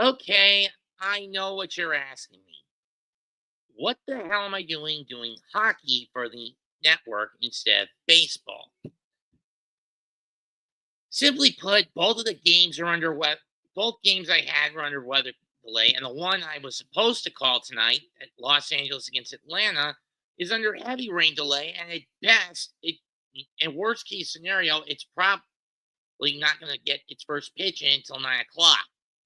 Okay, I know what you're asking me. What the hell am I doing hockey for the network instead of baseball? Simply put, both of the games are under weather. Both games I had were under weather delay, and the one I was supposed to call tonight at Los Angeles against Atlanta is under heavy rain delay. And at best, in worst case scenario, it's probably not going to get its first pitch in until 9 o'clock.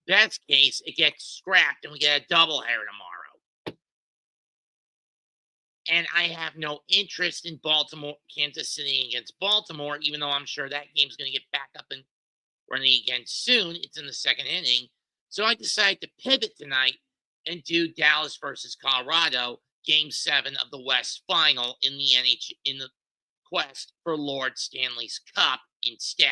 Best case, it gets scrapped and we get a doubleheader tomorrow. And I have no interest in Baltimore, Kansas City against Baltimore, even though I'm sure that game's going to get back up and running again soon. It's in the second inning. So I decided to pivot tonight and do Dallas versus Colorado, game 7 of the West final in the in the quest for Lord Stanley's Cup instead.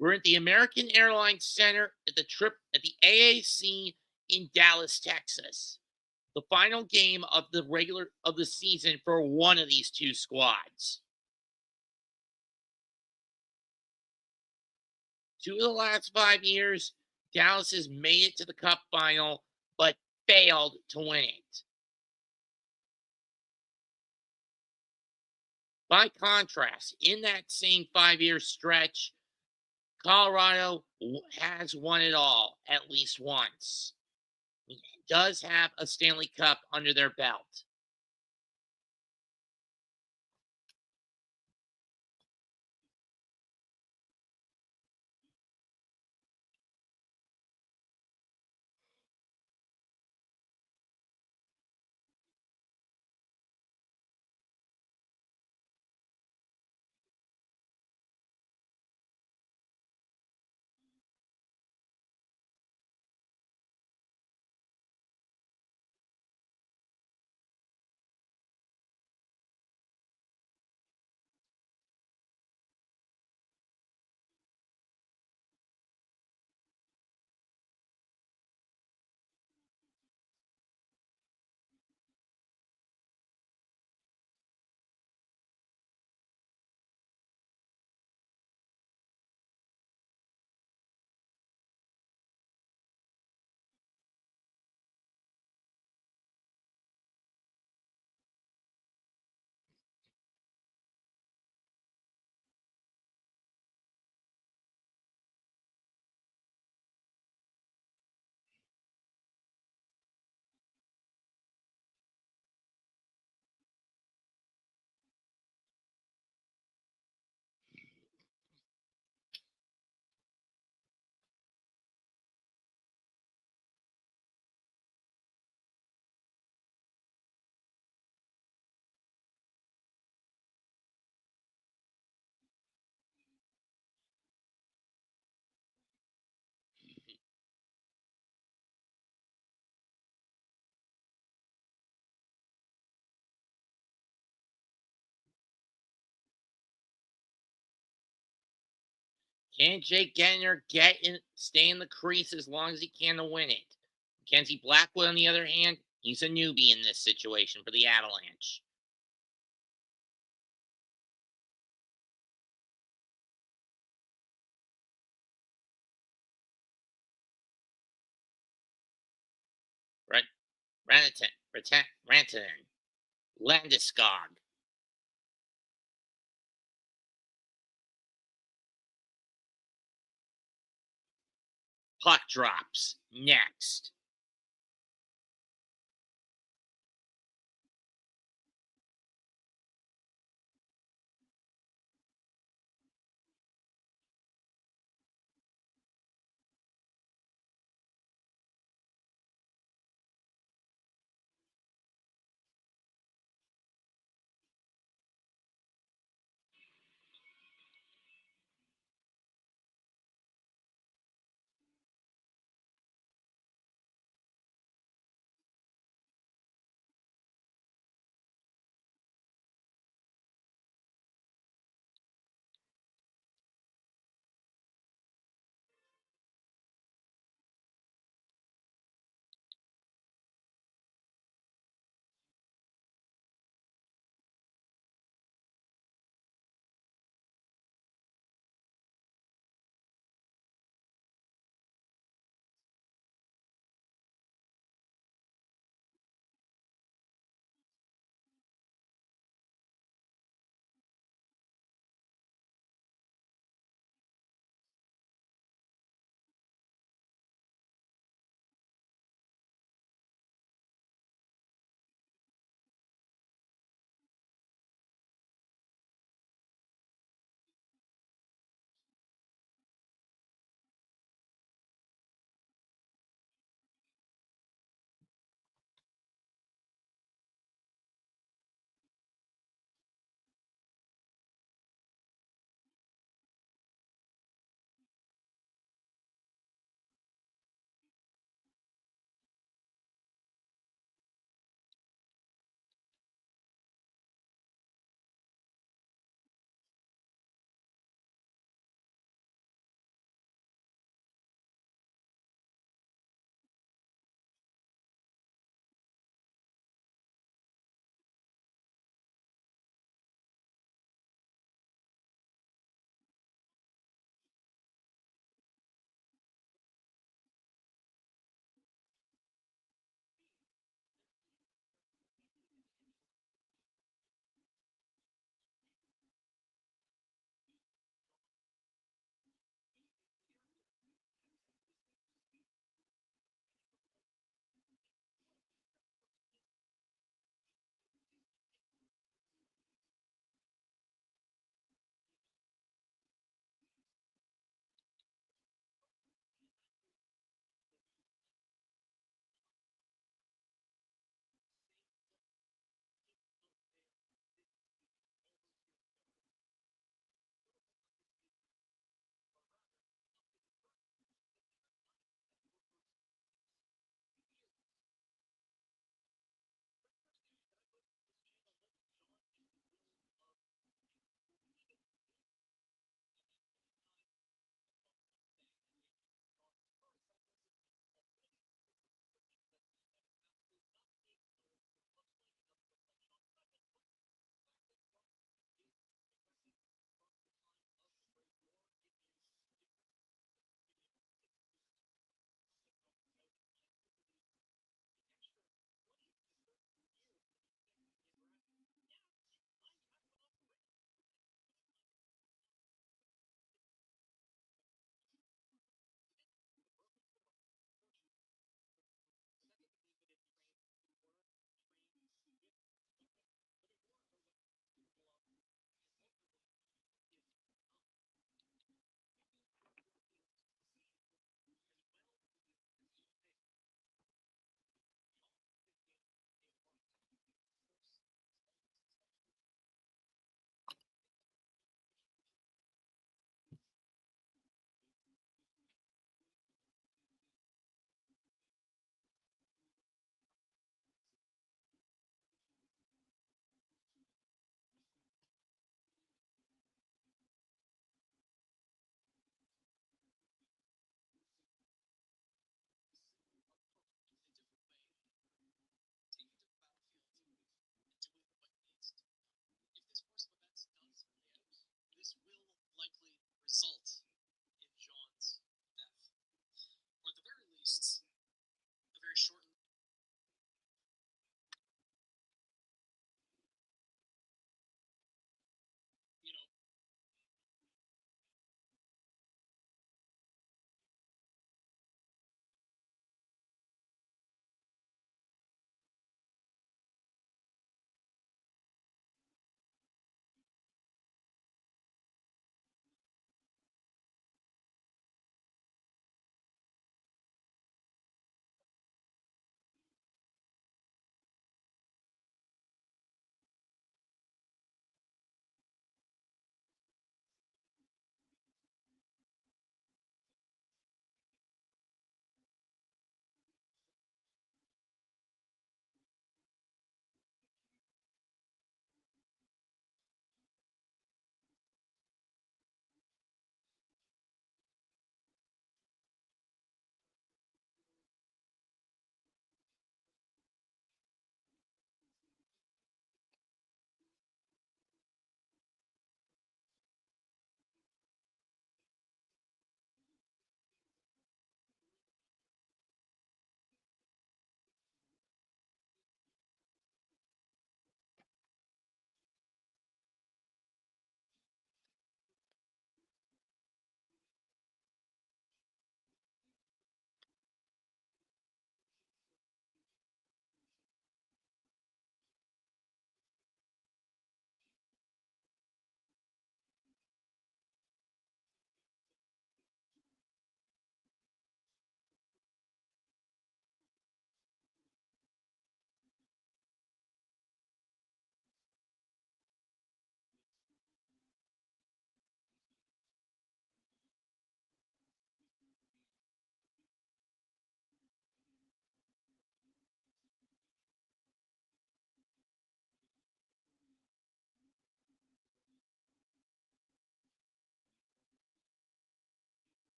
We're at the American Airlines Center at the AAC in Dallas, Texas. The final game of the season for one of these two squads. Two of the last 5 years, Dallas has made it to the Cup final, but failed to win it. By contrast, in that same 5 year stretch, Colorado has won it all at least once. It does have a Stanley Cup under their belt. Can Jake Gentner stay in the crease as long as he can to win it? Mackenzie Blackwood, on the other hand, he's a newbie in this situation for the Avalanche. Right? Rantanen, Landeskog. Puck drops. Next.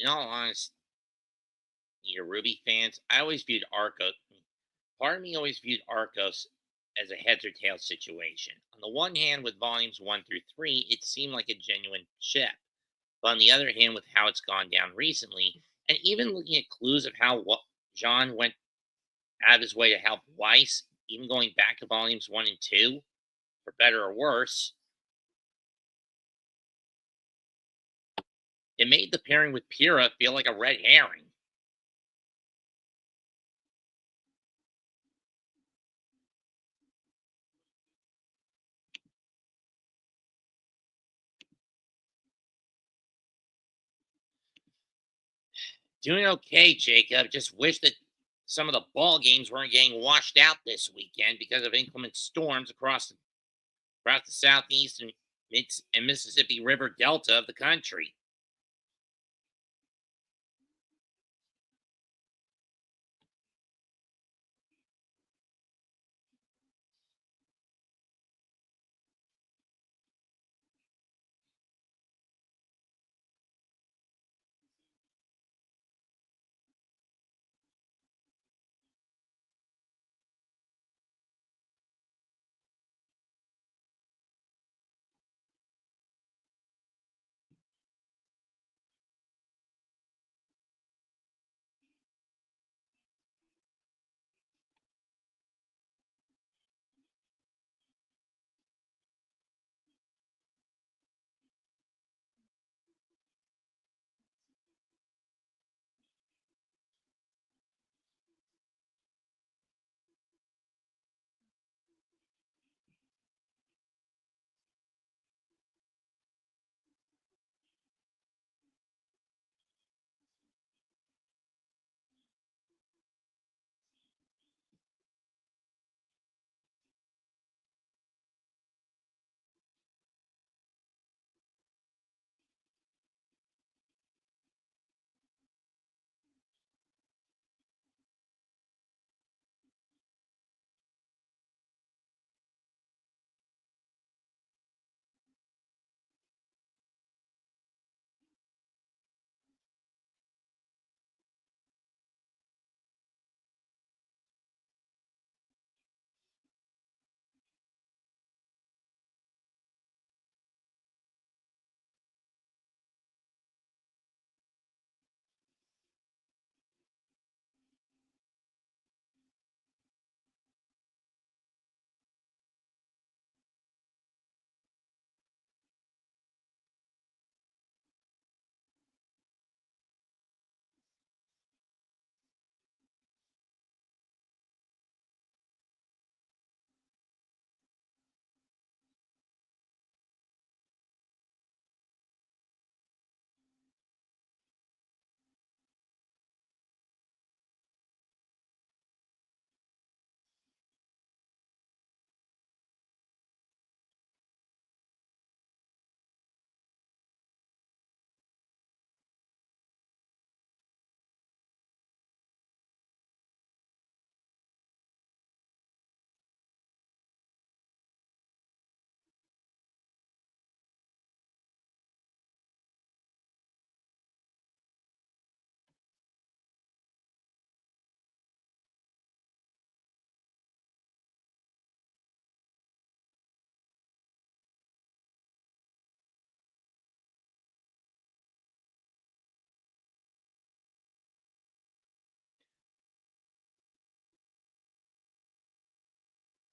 In all honesty, your Ruby fans, I always viewed Arcos. Part of me always viewed Arcos as a heads or tails situation. On the one hand, with volumes 1 through 3, it seemed like a genuine ship. But on the other hand, with how it's gone down recently, and even looking at clues of how John went out of his way to help Weiss, even going back to volumes 1 and 2, for better or worse, it made the pairing with Pyrrha feel like a red herring. Doing okay, Jacob. Just wish that some of the ball games weren't getting washed out this weekend because of inclement storms across the southeast and Mississippi River Delta of the country.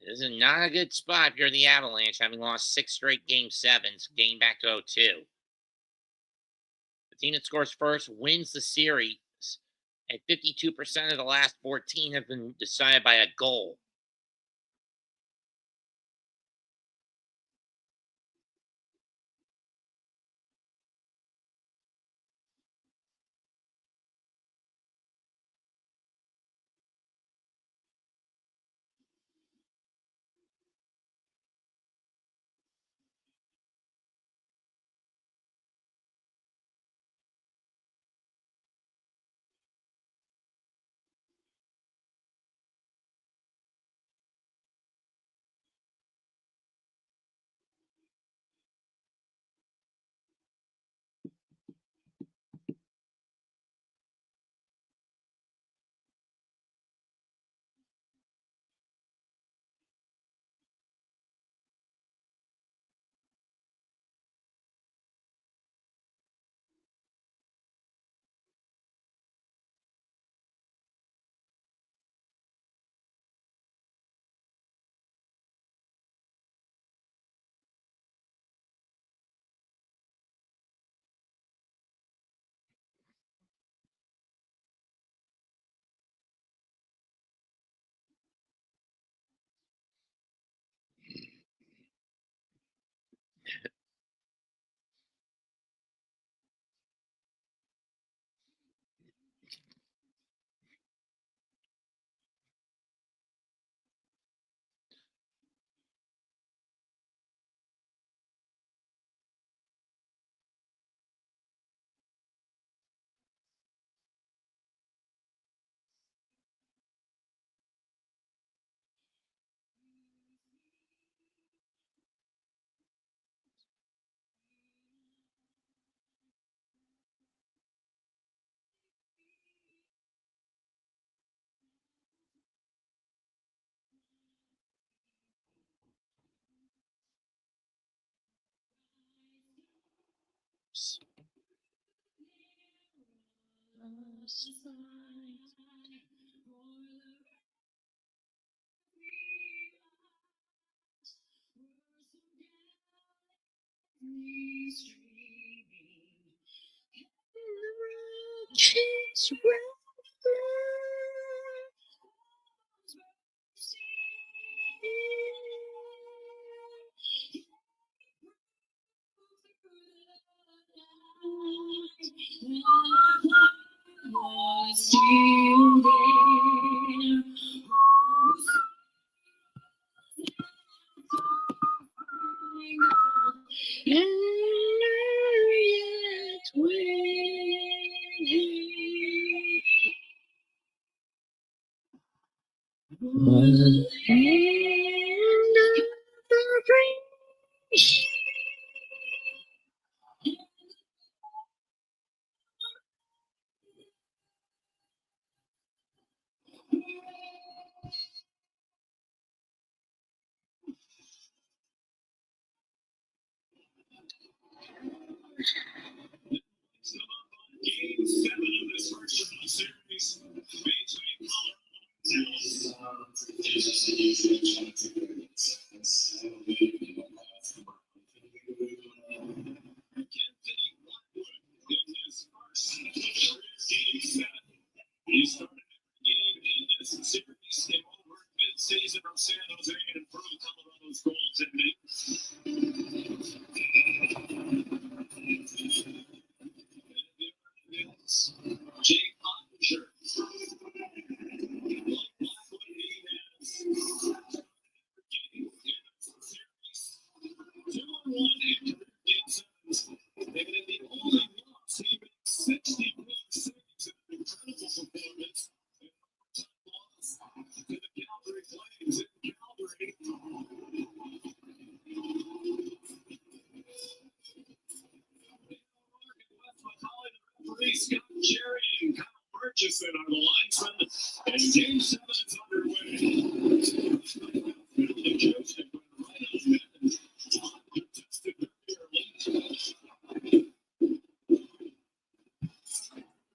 This is not a good spot if you're the Avalanche, having lost 6 straight game sevens, getting back to 0-2. The team that scores first wins the series, and 52% of the last 14 have been decided by a goal.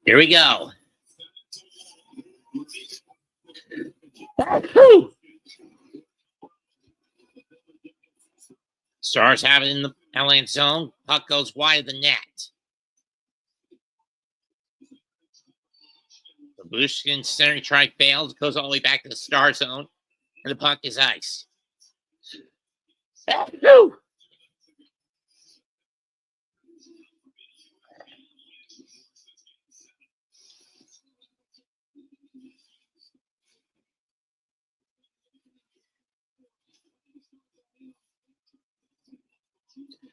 Here we go. Stars have it in the Avalanche zone. Puck goes wide of the net. The Bushkin centering try fails. Goes all the way back to the Star zone. And the puck is ice.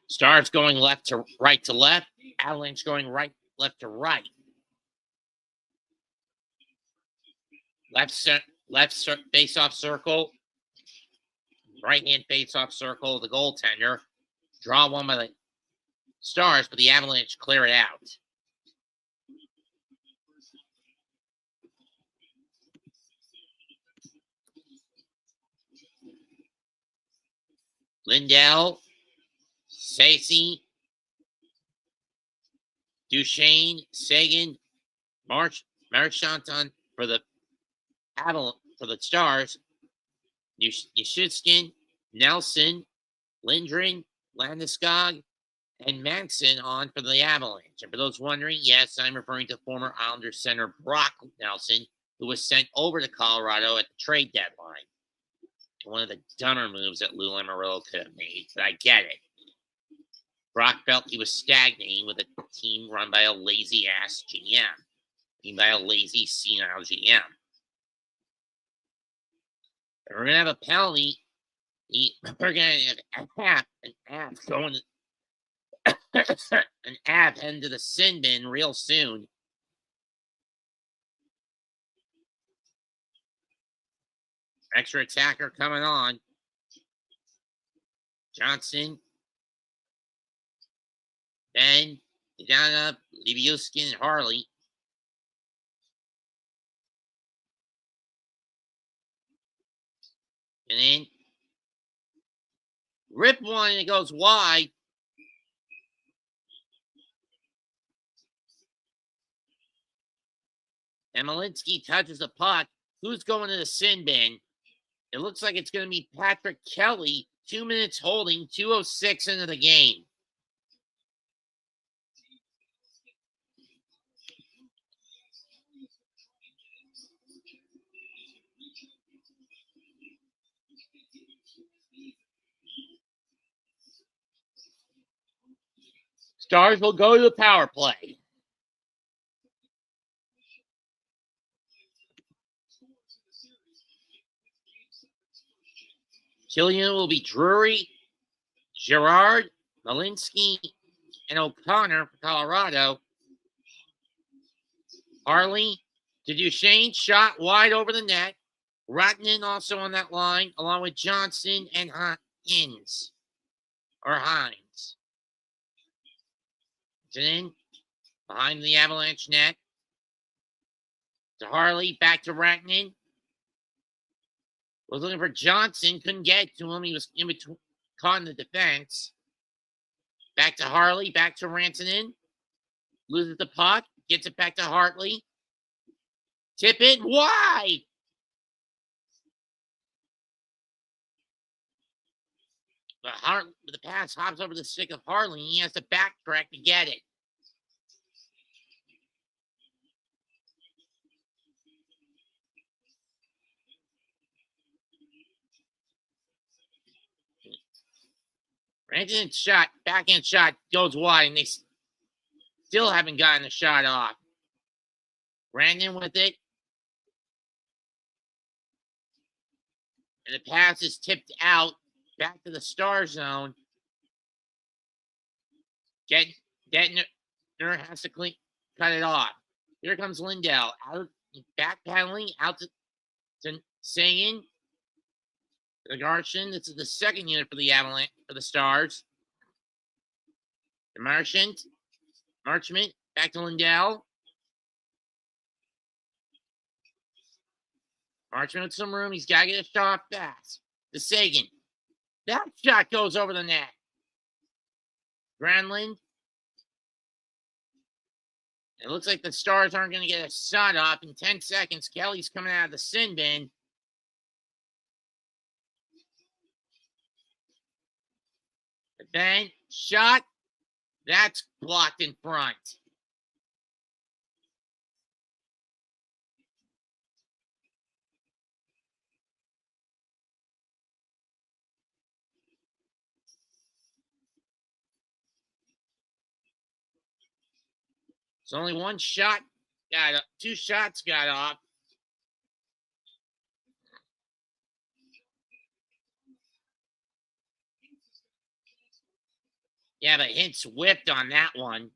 Stars going left to right to left. Avalanche going left to right. Left face-off circle. Right-hand face-off circle of the goaltender. Draw one by the Stars, but the Avalanche clear it out. Lindell, Stacey, Duchesne, Sagan, Marchand for the Stars. Yashitskin, Nelson, Lindgren, Landeskog, and Manson on for the Avalanche. And for those wondering, yes, I'm referring to former Islanders center Brock Nelson, who was sent over to Colorado at the trade deadline. One of the dumber moves that Lou Lamoriello could have made, but I get it. Brock felt he was stagnating with a team run by a lazy-ass GM. By a lazy, senile GM. We're going to have a penalty. We're going to have an app going an app heading to the sin bin real soon. Extra attacker coming on. Johnson. Ben, Idana, Libiuskin, and Harley. And then rip one and it goes wide. And Malinsky touches the puck. Who's going to the sin bin? It looks like it's going to be Patrick Kelly. 2 minutes holding, 2:06 into the game. Stars will go to the power play. Killian will be Drury, Gerard, Malinsky, and O'Connor for Colorado. Harley to Duchesne, shot wide over the net. Ratnan also on that line, along with Johnson and Hines. Then behind the Avalanche net. To Harley, back to Ratnan. Was looking for Johnson, couldn't get to him. He was in between, caught in the defense. Back to Harley, back to Rantanen. Loses the puck, gets it back to Hartley. Tip it wide. But the pass hops over the stick of Harley, and he has to backtrack to get it. Rantanen's shot, backhand shot, goes wide, and they still haven't gotten a shot off. Brandon with it. And the pass is tipped out back to the star zone. Detner has to cut it off. Here comes Lindell. Backpedaling out to Sagan. The Garshin. This is the second unit for the Avalanche, for the Stars. The Marchment. Back to Lindell. Marchment with some room. He's got to get a shot fast. To Sagan. That shot goes over the net. Granlund. It looks like the Stars aren't going to get a shot off in 10 seconds. Kelly's coming out of the sin bin. But then, shot. That's blocked in front. So only one shot got, 2 shots got off. Yeah, but Hintz whipped on that one.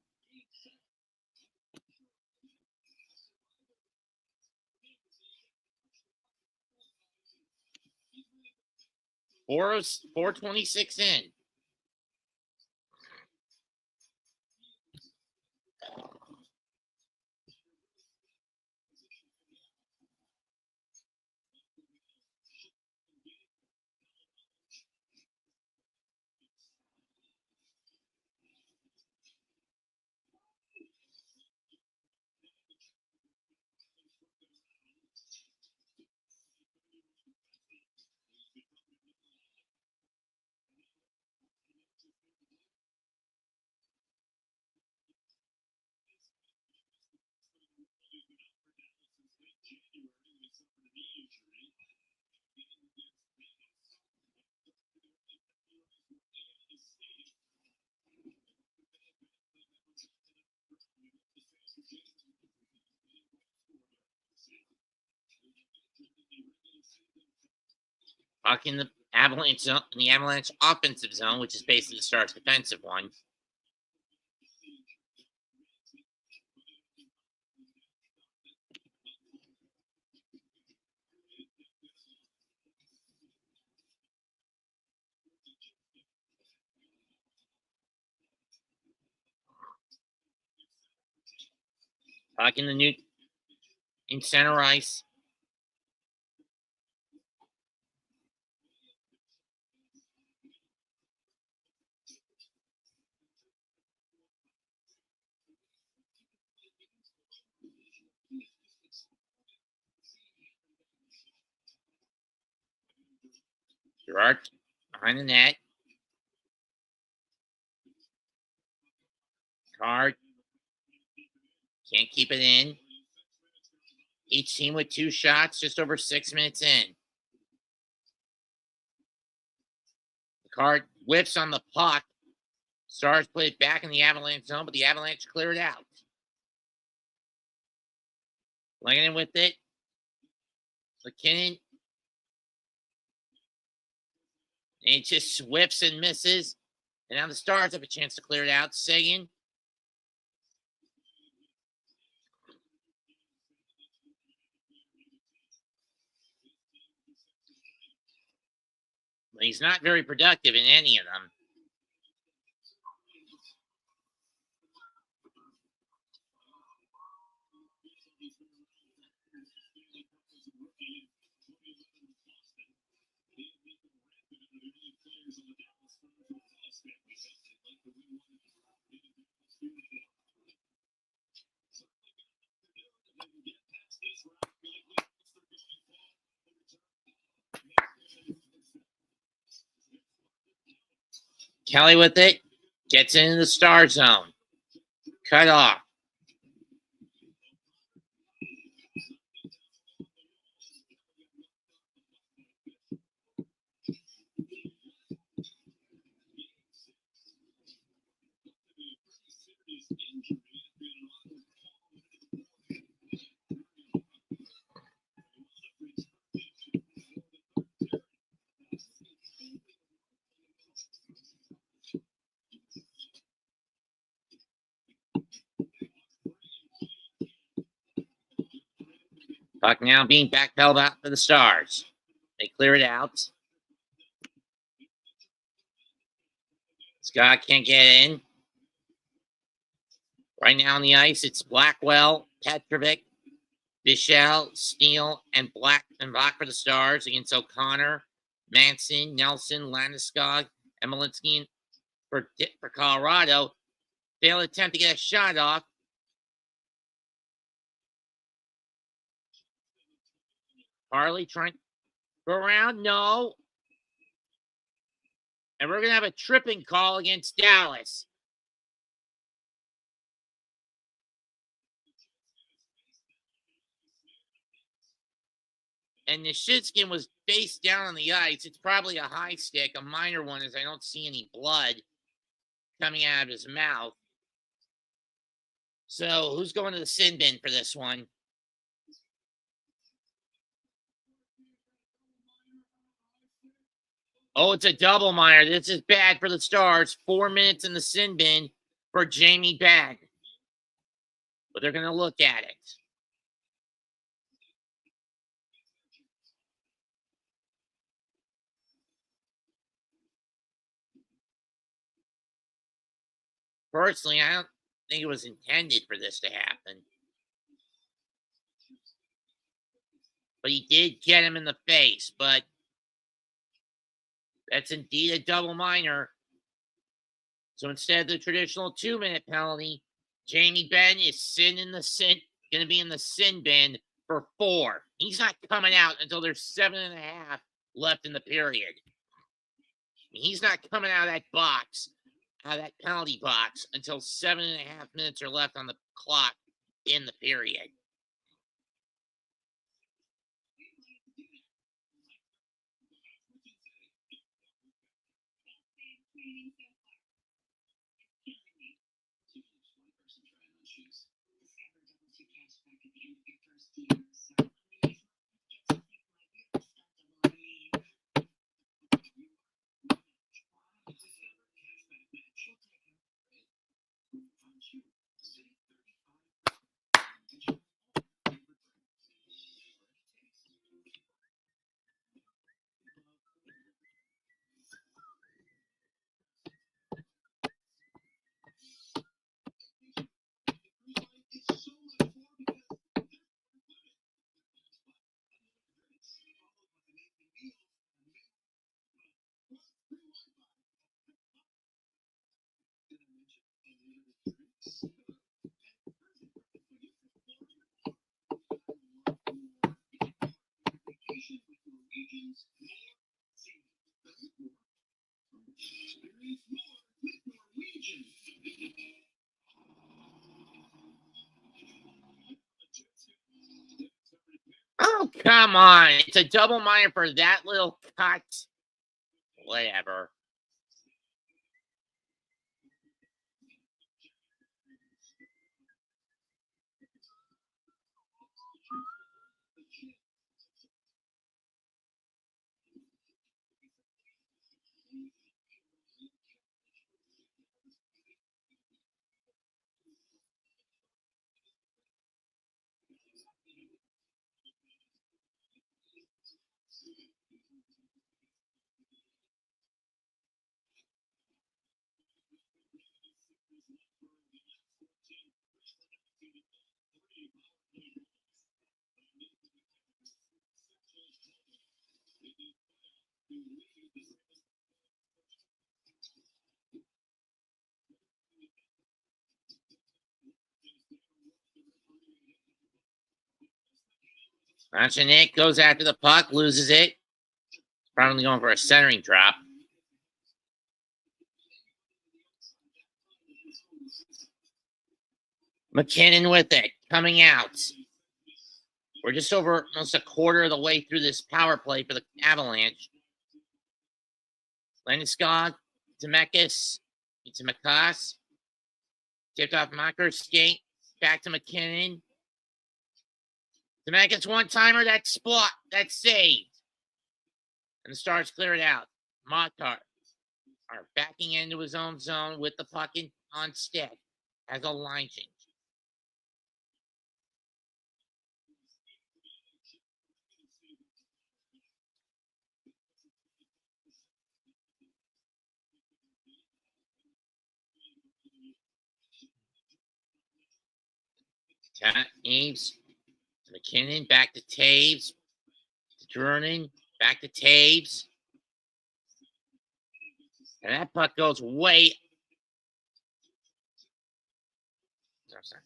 Four 4:26 in. Puck in the Avalanche zone, in the Avalanche offensive zone, which is basically the Stars' defensive one. Puck in the in center ice. Gerard behind the net. Card. Can't keep it in. Each team with 2 shots, just over 6 minutes in. The Card whiffs on the puck. Stars play it back in the Avalanche zone, but the Avalanche clear it out. Langan with it. McKinnon. And he just whips and misses. And now the Stars have a chance to clear it out. Seguin. But he's not very productive in any of them. Kelly with it. Gets into the Star zone. Cut off. Puck now being backpedaled out for the Stars. They clear it out. Scott can't get in. Right now on the ice, it's Blackwell, Petrovic, Bichelle, Steele, and Black for the Stars against O'Connor, Manson, Nelson, Landeskog, and Malinsky for Colorado. They'll attempt to get a shot off. Harley trying to go around. No. And we're going to have a tripping call against Dallas. And Nishitskin was face down on the ice. It's probably a high stick, a minor one, as I don't see any blood coming out of his mouth. So who's going to the sin bin for this one? Oh, it's a double minor. This is bad for the Stars. 4 minutes in the sin bin for Jamie Benn. But they're going to look at it. Personally, I don't think it was intended for this to happen. But he did get him in the face. But that's indeed a double minor. So instead of the traditional 2-minute penalty, Jamie Benn is going to be in the sin bin for 4. He's not coming out until there's 7.5 left in the period. He's not coming out of that penalty box, until 7.5 minutes are left on the clock in the period. Oh, come on. It's a double minor for that little cut. Whatever. Nick goes after the puck, loses it. Probably going for a centering drop. McKinnon with it, coming out. We're just over almost a quarter of the way through this power play for the Avalanche. Landeskog, Zemeckis, to Makas. Tipped off Macher's skate. Back to McKinnon. Zemeckis one-timer, that spot, that's saved. And the Stars clear it out. Makar are backing into his own zone with the puck on stick as a line change. Taves, McKinnon, back to Taves, to Drurin, back to Taves. And that puck goes way. Oh, sorry.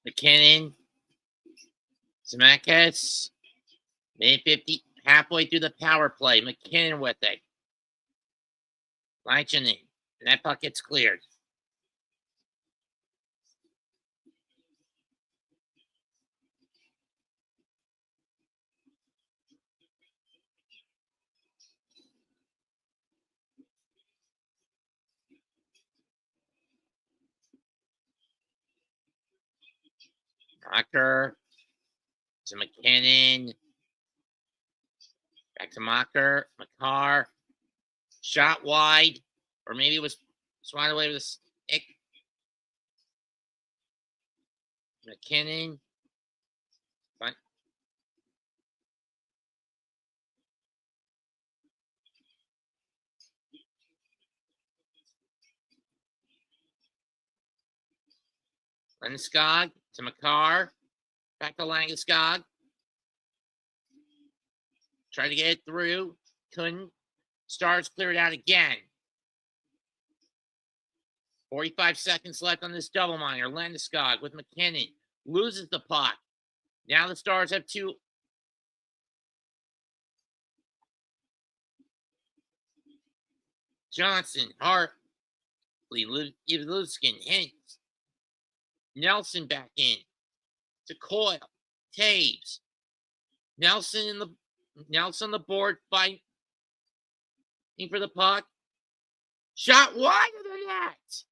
McKinnon, Zemeckis, mid-50, halfway through the power play. McKinnon with it. Lanchin, and that puck gets cleared. Macher to McKinnon. Back to Makar. Shot wide. Or maybe it was swatted away with a stick. McKinnon. Fine. Landeskog to Makar. Back to Landeskog. Tried to get it through. Couldn't. Stars cleared out again. 45 seconds left on this double minor. Landeskog with McKinnon. Loses the puck. Now the Stars have two. Johnson, Hartley, Luskin, Hintz. Nelson back in. To Coyle. Taves. Nelson on the board fighting for the puck. Shot wide of the net.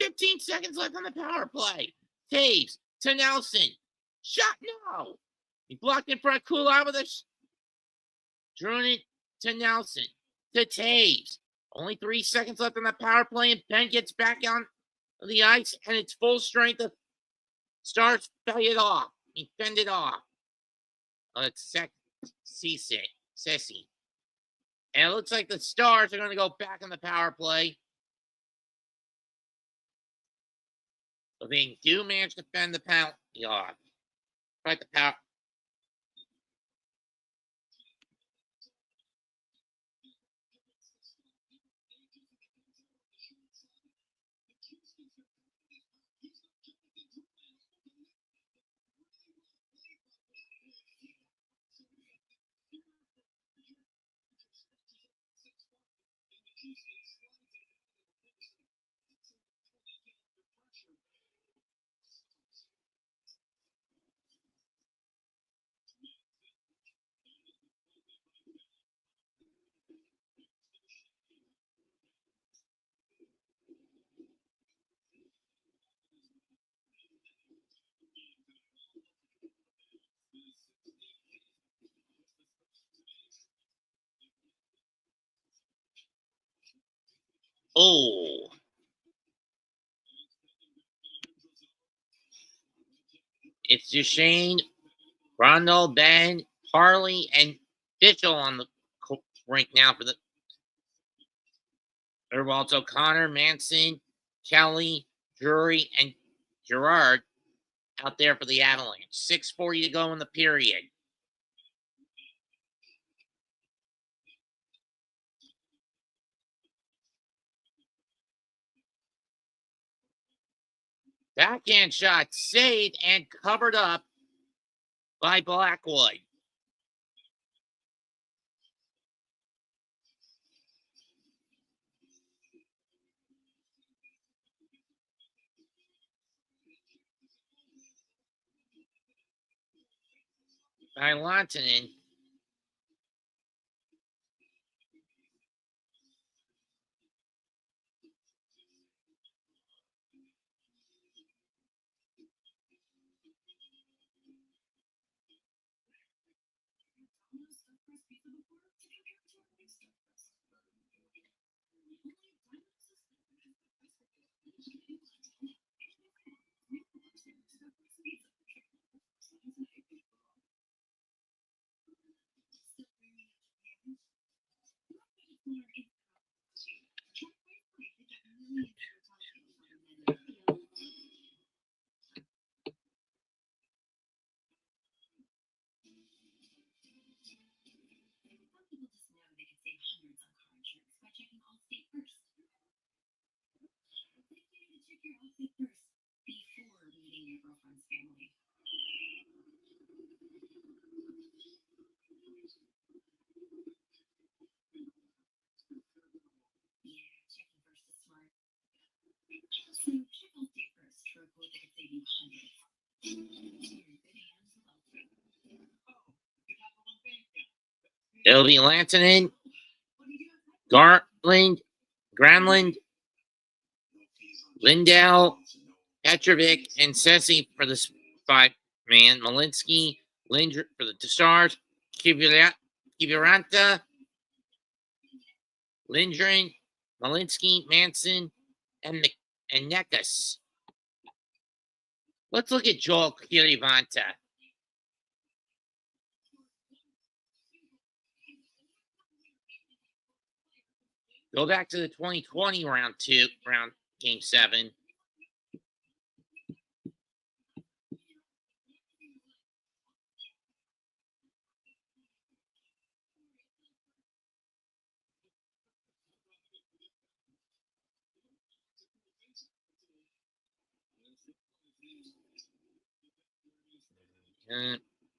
15 seconds left on the power play. Taves to Nelson. Shot, no. He blocked in front of Kulak with a drew it to Nelson. To Taves. Only 3 seconds left on the power play, and Ben gets back on the ice, and it's full strength. The Stars fell it off. He fended off. It's Ceci. And it looks like the Stars are going to go back on the power play. But they do manage to fend the penalty off. Right, the power. Oh. It's Duchesne, Rondo, Ben, Harley, and Fishel on the rink now for the. There were also Connor, Manson, Kelly, Drury, and Gerard out there for the Avalanche. 6:40 to go in the period. Backhand shot saved and covered up by Blackwood. By Lantanen. It'll be Lantanen, Garland, Granlund, Lindell, Petrovic, and Ceci for the 5-man. Malinsky, Lindgren for the Stars, Kiviranta, Lindgren, Malinsky, Manson, and Nekas. Let's look at Joel Kirivanta. Go back to the 2020 round game 7.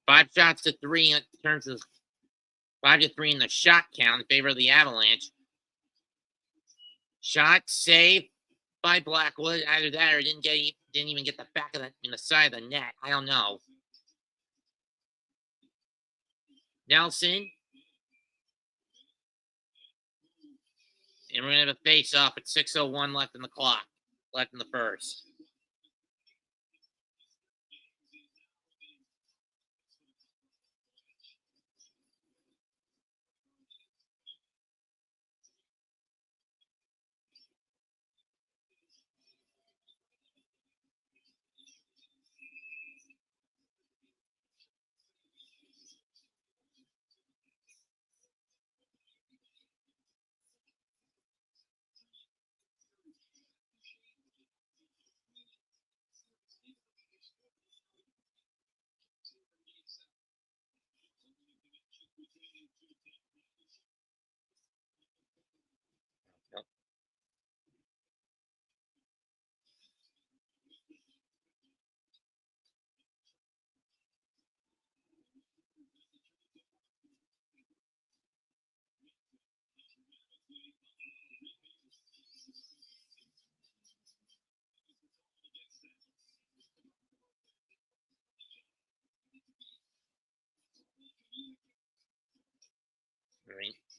Five shots to 3 in terms of 5-3 in the shot count in favor of the Avalanche. Shot saved by Blackwood. Either that or didn't even get the back of the side of the net. I don't know. Nelson. And we're gonna have a face-off at 6:01 left in the clock. Left in the first.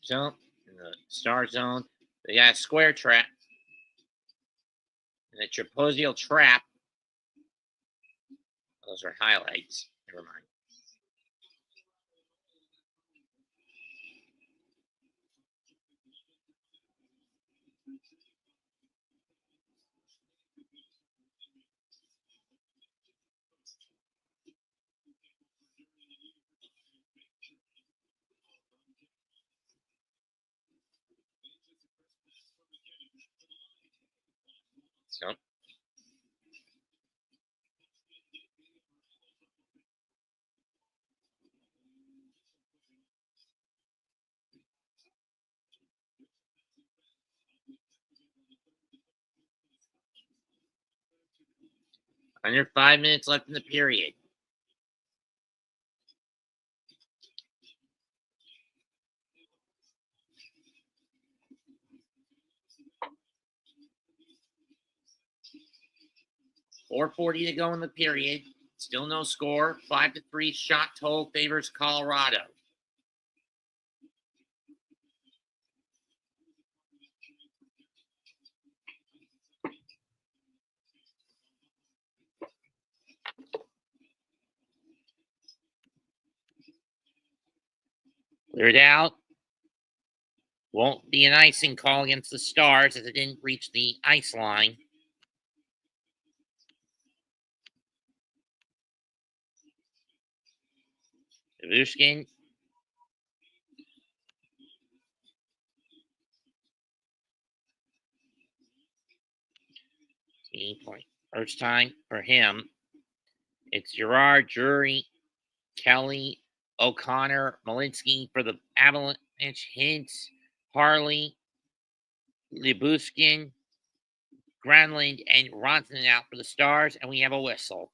zone, in the star zone. They got a square trap. And a trapezoidal trap. Those are highlights. Never mind. So, under 5 minutes left in the period. .440 to go in the period. Still no score. 5-3 shot total favors Colorado. Cleared out. Won't be an icing call against the Stars as it didn't reach the ice line. Ivushkin. Point. First time for him. It's Gerard, Drury, Kelly, O'Connor, Malinsky for the Avalanche, Hintz, Harley, Libuskin, Granlund, and Ronson out for the Stars, and we have a whistle.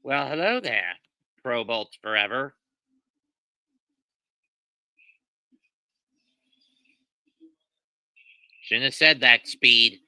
Well, hello there, Pro Bolts Forever. Shouldn't have said that, Speed.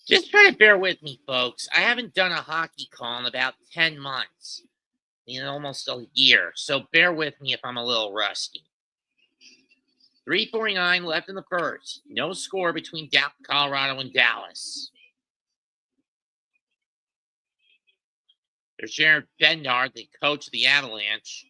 Just try to bear with me, folks. I haven't done a hockey call in about 10 months, almost a year. So bear with me if I'm a little rusty. 3:49 left in the first. No score between Colorado and Dallas. There's Jared Bednar, the coach of the Avalanche.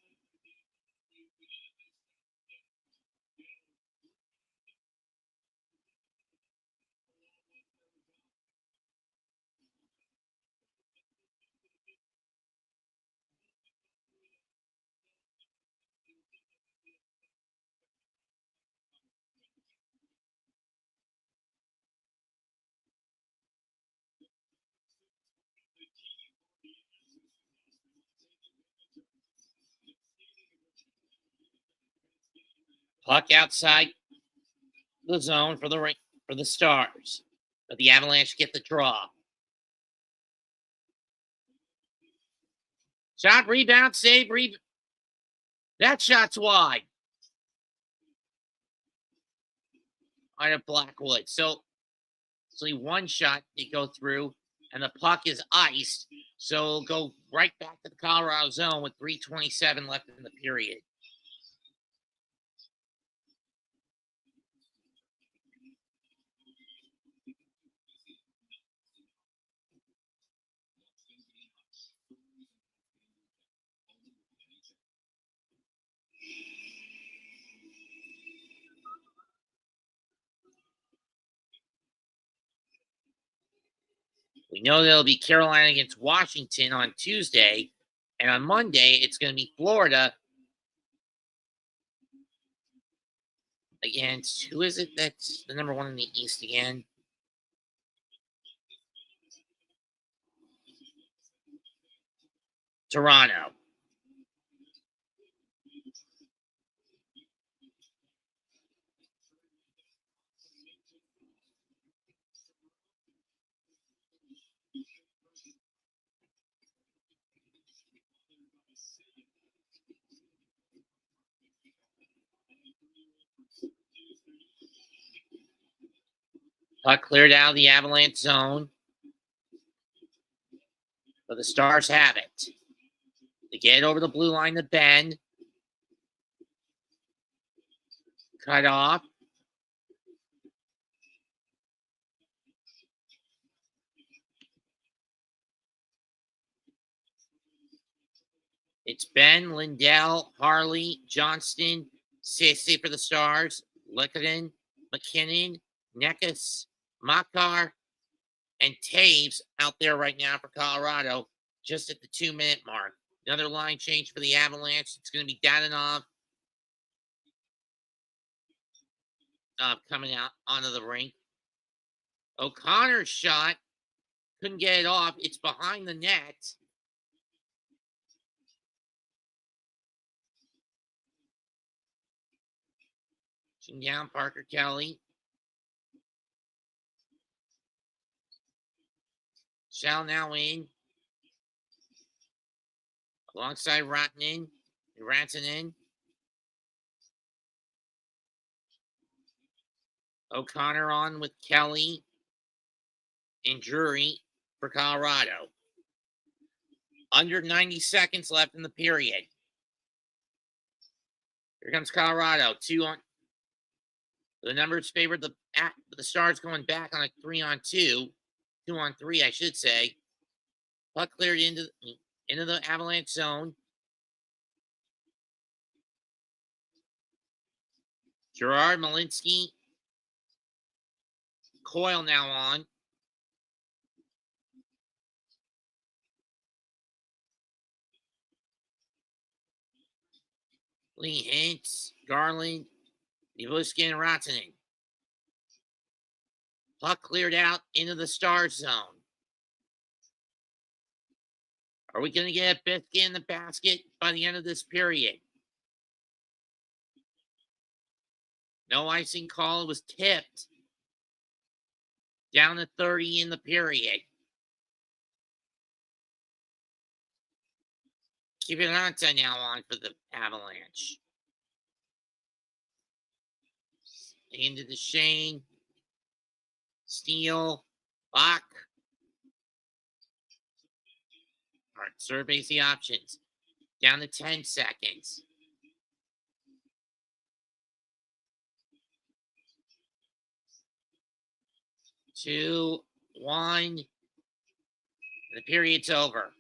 Puck outside the zone for the Stars, but the Avalanche get the draw. Shot, rebound, save, that shot's wide. Out of Blackwood. So one shot they go through, and the puck is iced. So it'll go right back to the Colorado zone with 3:27 left in the period. We know there'll be Carolina against Washington on Tuesday, and on Monday it's going to be Florida against, who is it that's the number one in the East again? Toronto. Puck cleared out of the Avalanche zone, but the Stars have it. They get it over the blue line to Ben. Cut off. It's Ben, Lindell, Harley, Johnston, Sissy for the Stars, Lekanen, McKinnon, Necas, Makar, and Taves out there right now for Colorado, just at the 2-minute mark. Another line change for the Avalanche. It's going to be Dadonov coming out onto the rink. O'Connor's shot. Couldn't get it off. It's behind the net. Down Parker Kelly. Shall now in. Alongside Rantanen. O'Connor on with Kelly and Drury for Colorado. Under 90 seconds left in the period. Here comes Colorado. 2 on. The numbers favored the Stars going back on a 3-on-2. 2-on-3, I should say. Puck cleared into the Avalanche zone. Gerard, Malinsky. Coyle now on. Lee Hintz, Garland, Ivuski, and Rantanen. Puck cleared out into the Stars zone. Are we going to get a biscuit in the basket by the end of this period? No icing call. It was tipped. Down to 30 in the period. Kiviranta now on for the Avalanche. Into the Shane. Steele. Bach. All right, surveys the options. Down to 10 seconds. Two, one. The period's over.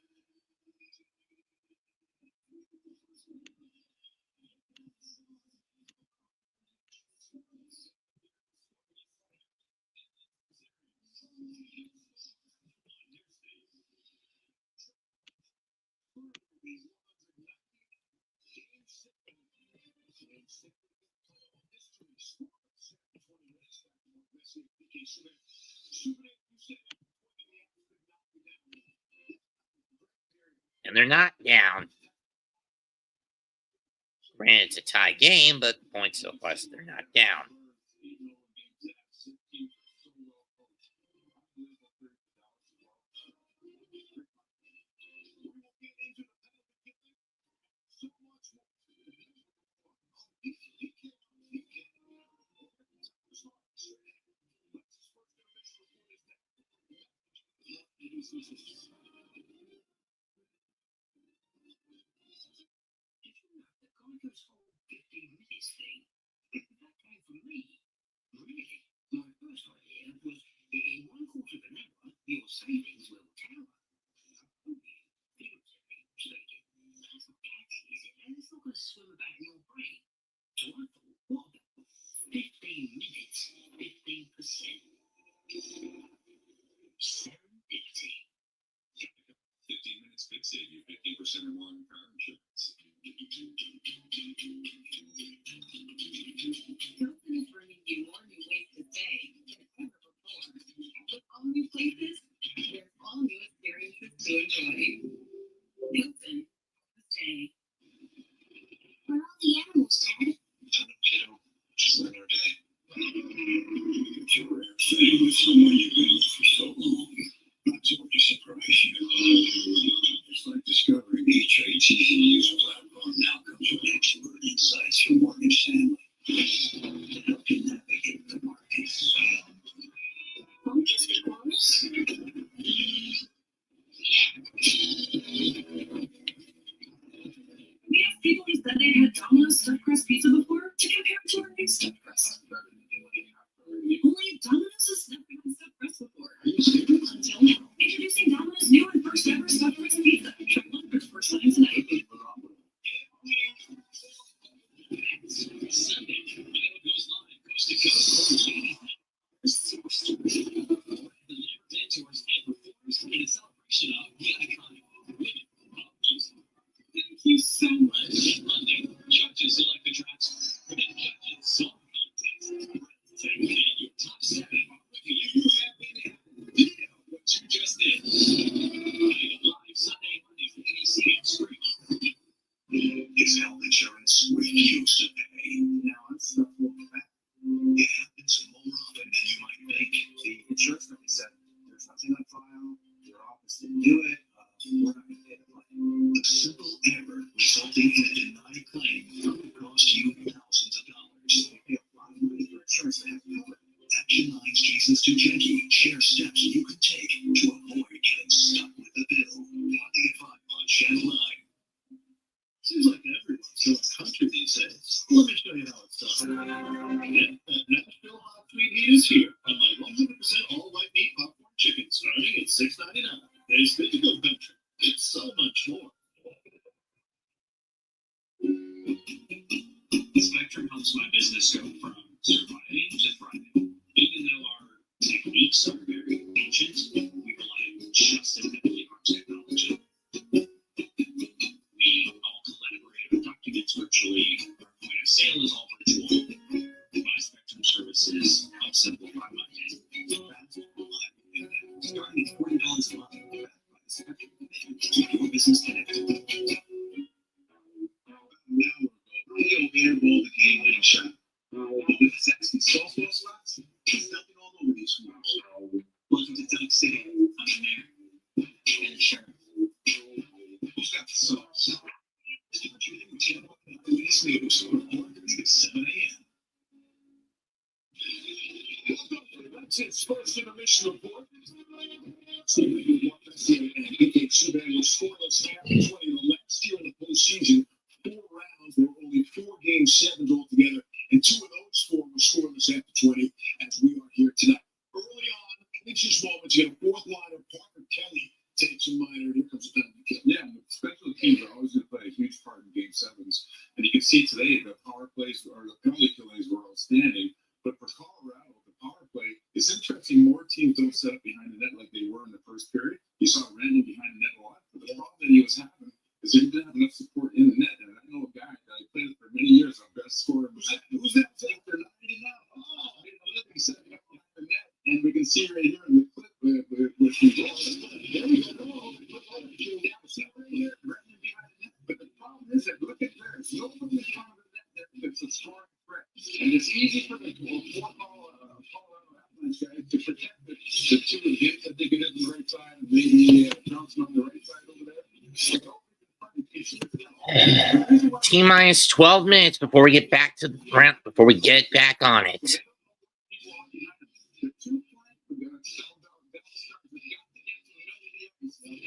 And they're not down. Granted, it's a tie game, but points so far, so they're not down. save you 50% or more on car insurance. Hilton is bringing you more new ways to stay than ever before. With all new places, there's all new experiences to enjoy. Hilton, stay. Where are all the animals, Dad? Just another day. It's a rare thing with someone you've been with for so long. That's what to surprise you. It's like discovering each ATV's platform now comes with expert insights from Morgan Stanley to help you navigate the markets. Focus, Boris? We have people who said they'd had Domino's stuffed crust pizza before to compare it to our new stuffed crust. Only Domino's has never had stuffed crust before. Until now. Introducing Domino's new and first ever stuffed crust pizza. Try one for the first time tonight. Sunday, Iowa goes live coast to coast. Mentors and performers in a celebration of the iconic women pop music. Thank you so much. Monday, judges select the tracks for the Judges Song Contest. Take your top 7 with you. Video what you just did. Live Sunday morning, ABC Stream. Is health insurance refused to pay? Now it's the full fact. It happens more often than you might think. The insurance company said there's nothing on file, your office didn't do it, we're not going to pay the claim. A simple error resulting in a denied claim could cost you thousands of dollars. You pay a lot of money for insurance to have covered. Action 9's Jason Stuchenki shares steps you can take to avoid getting stuck with the bill. Monday at 5 on Channel 9. Seems like everyone's going country these days. Let me show you how it's done. That Nashville hot sweet heat is here on my 100% all white meat popcorn chicken starting at $6.99. It's good to go country. It's so much more. Spectrum helps my business go from surviving to thriving. Even though our techniques are very ancient, we rely just as heavily on technology. We all collaborate on documents virtually. Our point of sale is all virtual. My Spectrum services help simplify my day. Fast, reliable internet, starting at $40 a month. Backed by Spectrum, keep your business connected. Now we'll airball the game-winning shot. With sexy softball spots, he's dumping all over these schools. Welcome to Duck City. I'm the mayor. And the sheriff. Who's got the sauce? This news from 4:30 to 7 a.m. That's its first intermission report. Stephen Watson and Nico Subban were scoreless after 20 last year in the postseason. 4 rounds were only 4 game sevens altogether, and 2 of those 4 were scoreless after 20, as we are here tonight. Early on, clinches moments, you get a fourth liner, Parker Kelly takes a minor. Here comes a penalty kill. Yeah, special teams are always going to play a huge part in game sevens. And you can see today the power plays or the penalty killings were outstanding. But for Colorado, the power play, it's interesting. More teams don't set up behind the net like they were in the first period. You saw Randy behind the net a lot. But the problem that he was having is that he didn't have enough support in the net. And I know a guy that I played for many years, our best scorer was that. Who's that? They're 90 now. Oh, he set it up behind the net. And we can see right here in the clip with the ball. There we go. But the problem is that look at this. Nobody in front of the net that's a scoring threat. And it's easy for the Colorado Avalanche guys to protect the 2 against. I think it is on the right side. Maybe Johnson on the right side over there. T-minus 12 minutes before we get back to the front, before we get back on it.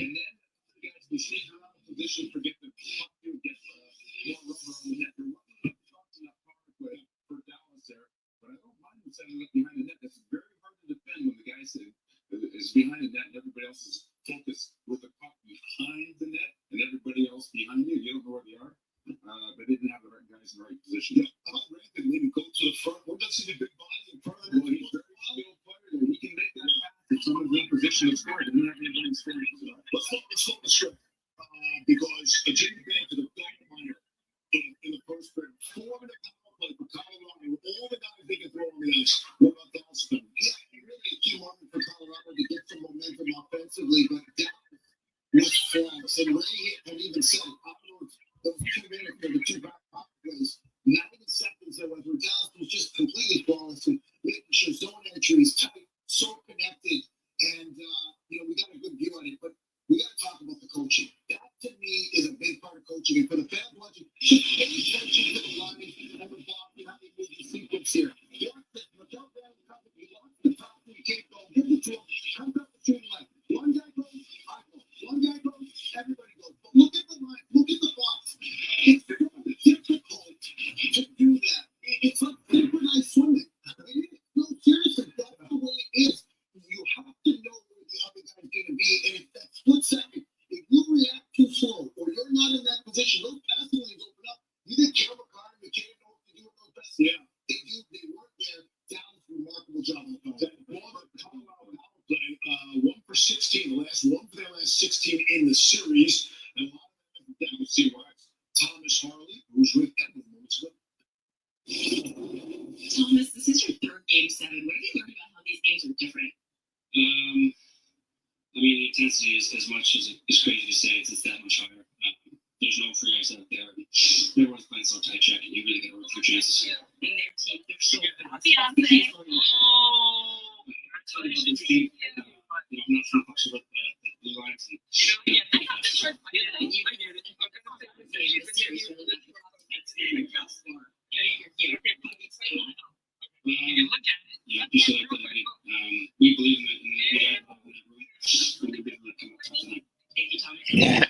And then the guys can sneak around the position, forget the puck, get more rubber on the net. They're talking that power play for Dallas there, but I don't mind them setting up behind the net. That's very hard to defend when the guy is behind the net and everybody else is focused with the puck behind the net and everybody else behind you. You don't know where they are. They didn't have the right guys in the right position. Yeah, Rankin maybe go to the front. We're not seeing the big body in front of him. Well, he's a very skilled player. He can make that pass. If someone's in position to score, he doesn't have anybody in scoring. Let's focus. the two back power plays. 90 seconds there was where Dallas was just completely flawless and making sure zone entry is tight, so connected, and we got a good view on it. But we got to talk about the coaching. That to me is a big part of coaching. And for the fans watching, just pay attention to the line and the ball and how they move the sequence here. Look out there, he lost the top and he can't go. Give it to him. Comes up the shooting line. One guy goes, I go. One guy goes, everybody goes. But look at the line. Look at the box. It's difficult to do that. It's like synchronized swimming. No, seriously, that's the way it is. You have to know where the other guy's going to be, and if that split second, if you react too slow or you're not in that position, those passing lanes open up. You think Kevin McCarr and McKay know what to do with those passes? Yeah, they do. They work there. Dallas, remarkable job on the Colorado power play. 1 for 16, the last one for their last 16 in the series, and a lot of them down with CYs. Thomas Harley, who's with Edmund moments ago. Thomas, this is your third game 7. What have you learned about how these games are different? I mean, the intensity is as much as it's crazy to say, it's that much higher. There's no free ice out there. Everyone's playing so tight check, and you really got to work for chances. And their team, they're so fast. I'm not trying to talk about the blue lines. Yeah, you should like that. We believe in it. And we believe in it. Thank you, Thomas. Yeah.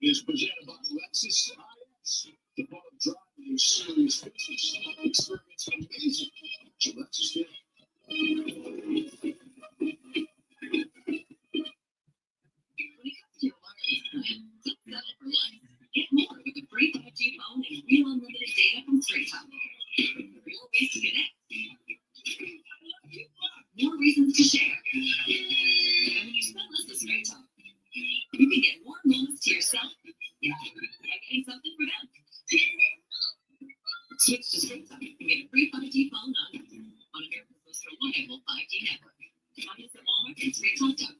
Is presented by Alexis IS. The ball driving your serious business. Experience amazing. Alexis Field. When it comes to your wireless plan, don't settle for less. Get more with a free 5G phone and real unlimited data from Straight Talk. Real ways to connect. More reasons to share. And when you spend less with Straight Talk, you can get more moments to yourself. Yeah, by getting something for them. Switch to Straight Talk and get a free 5G phone on America's most reliable 5G network. Find us at Walmart and StraightTalk.com.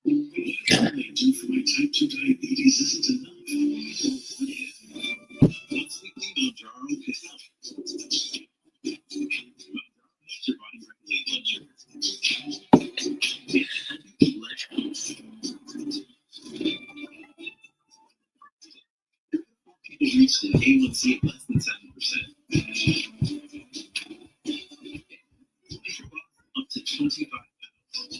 What I do for my type 2 diabetes isn't enough. Once weekly Mounjaro can help. Helps your body regulate blood sugar. People reached an A1C of less than 7%. Up to 25 pounds.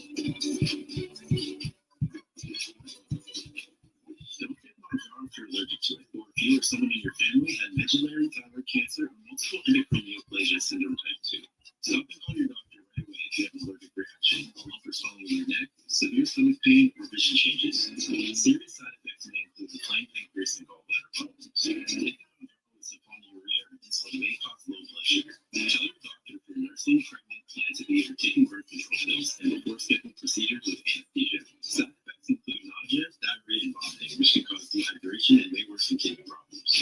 Don't get Mounjaro if you're allergic to it, or if you or someone in your family had medullary thyroid cancer or multiple endocrine neoplasia syndrome type 2. Stop and call your doctor right away if you have an allergic reaction, lumps swelling in your neck, severe stomach pain, or vision changes. Serious side effects may include inflamed pancreas and gallbladder problems. Taking Mounjaro with sulfonylurea or insulin may cause low blood sugar. Tell your doctor if you're nursing, pregnant, plan to be, or taking birth control pills, and before skipping procedures with anesthesia. Side effects include nausea, diarrhea, and vomiting, which can cause dehydration and may worsen kidney problems.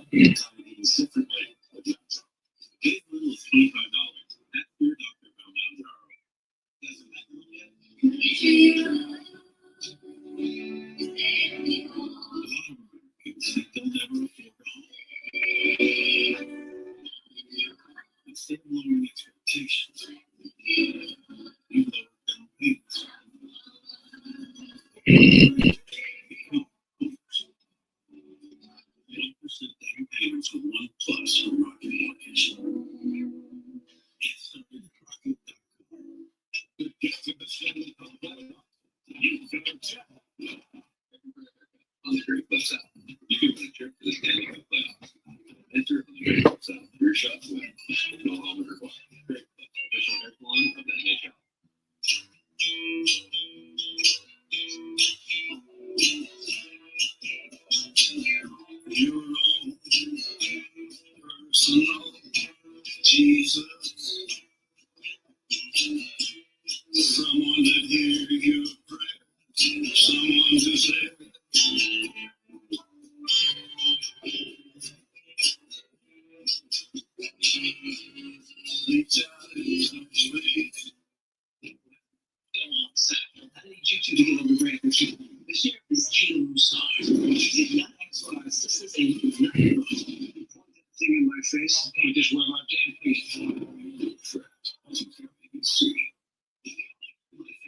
Diabetes differently with Mounjaro. Pay as little as $25. Ask your doctor about Mounjaro. Doesn't that go yet? They'll never afford a home. Instead of lowering expectations, you lower down payments. Become owners. 1% down payments with OnePlus from Rocket Mortgage. Get started at Rocket.com. Get to the Stanley Cup Playoffs. You can check. On the Great Clubs app, you can win a trip to the Stanley Cup Playoffs. Enter on the Great Clubs app. Your shot to win. No home required. Great Clubs, official airline of the NHL. Your own personal Jesus. Someone to hear your prayer. Someone to say. Thing in my face. I just wear my damn face.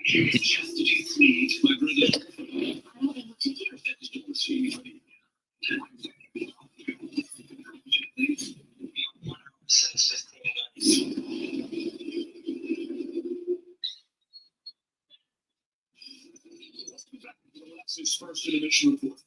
Just to be sweet, my brother. I don't know what to do. That's his first intermission report.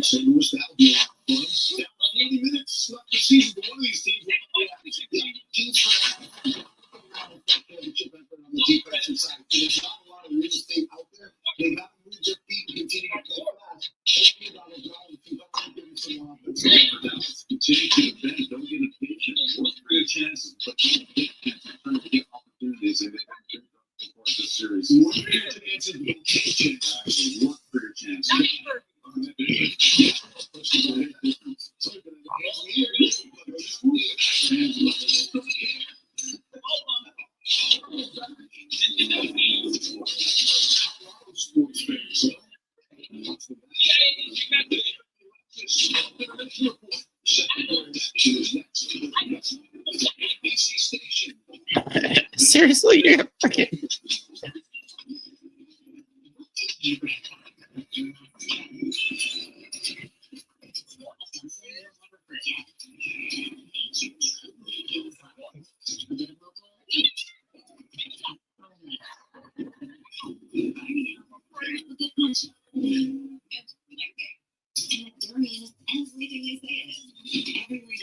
St. Louis, that'll be a lot of fun. 40 minutes left the season, but one of these teams will be championship effort on the defensive side. There's not a lot of real estate out there. They got to move their feet and continue to play fast. Hopefully that'll drive the team up and give them some offense. Continue to defend. Don't get impatient. Work for your chances, but don't take chances. Trying to get opportunities and they for this series. Work for your chances, but don't take chances. Work for your chances. Seriously, you're gonna freaking.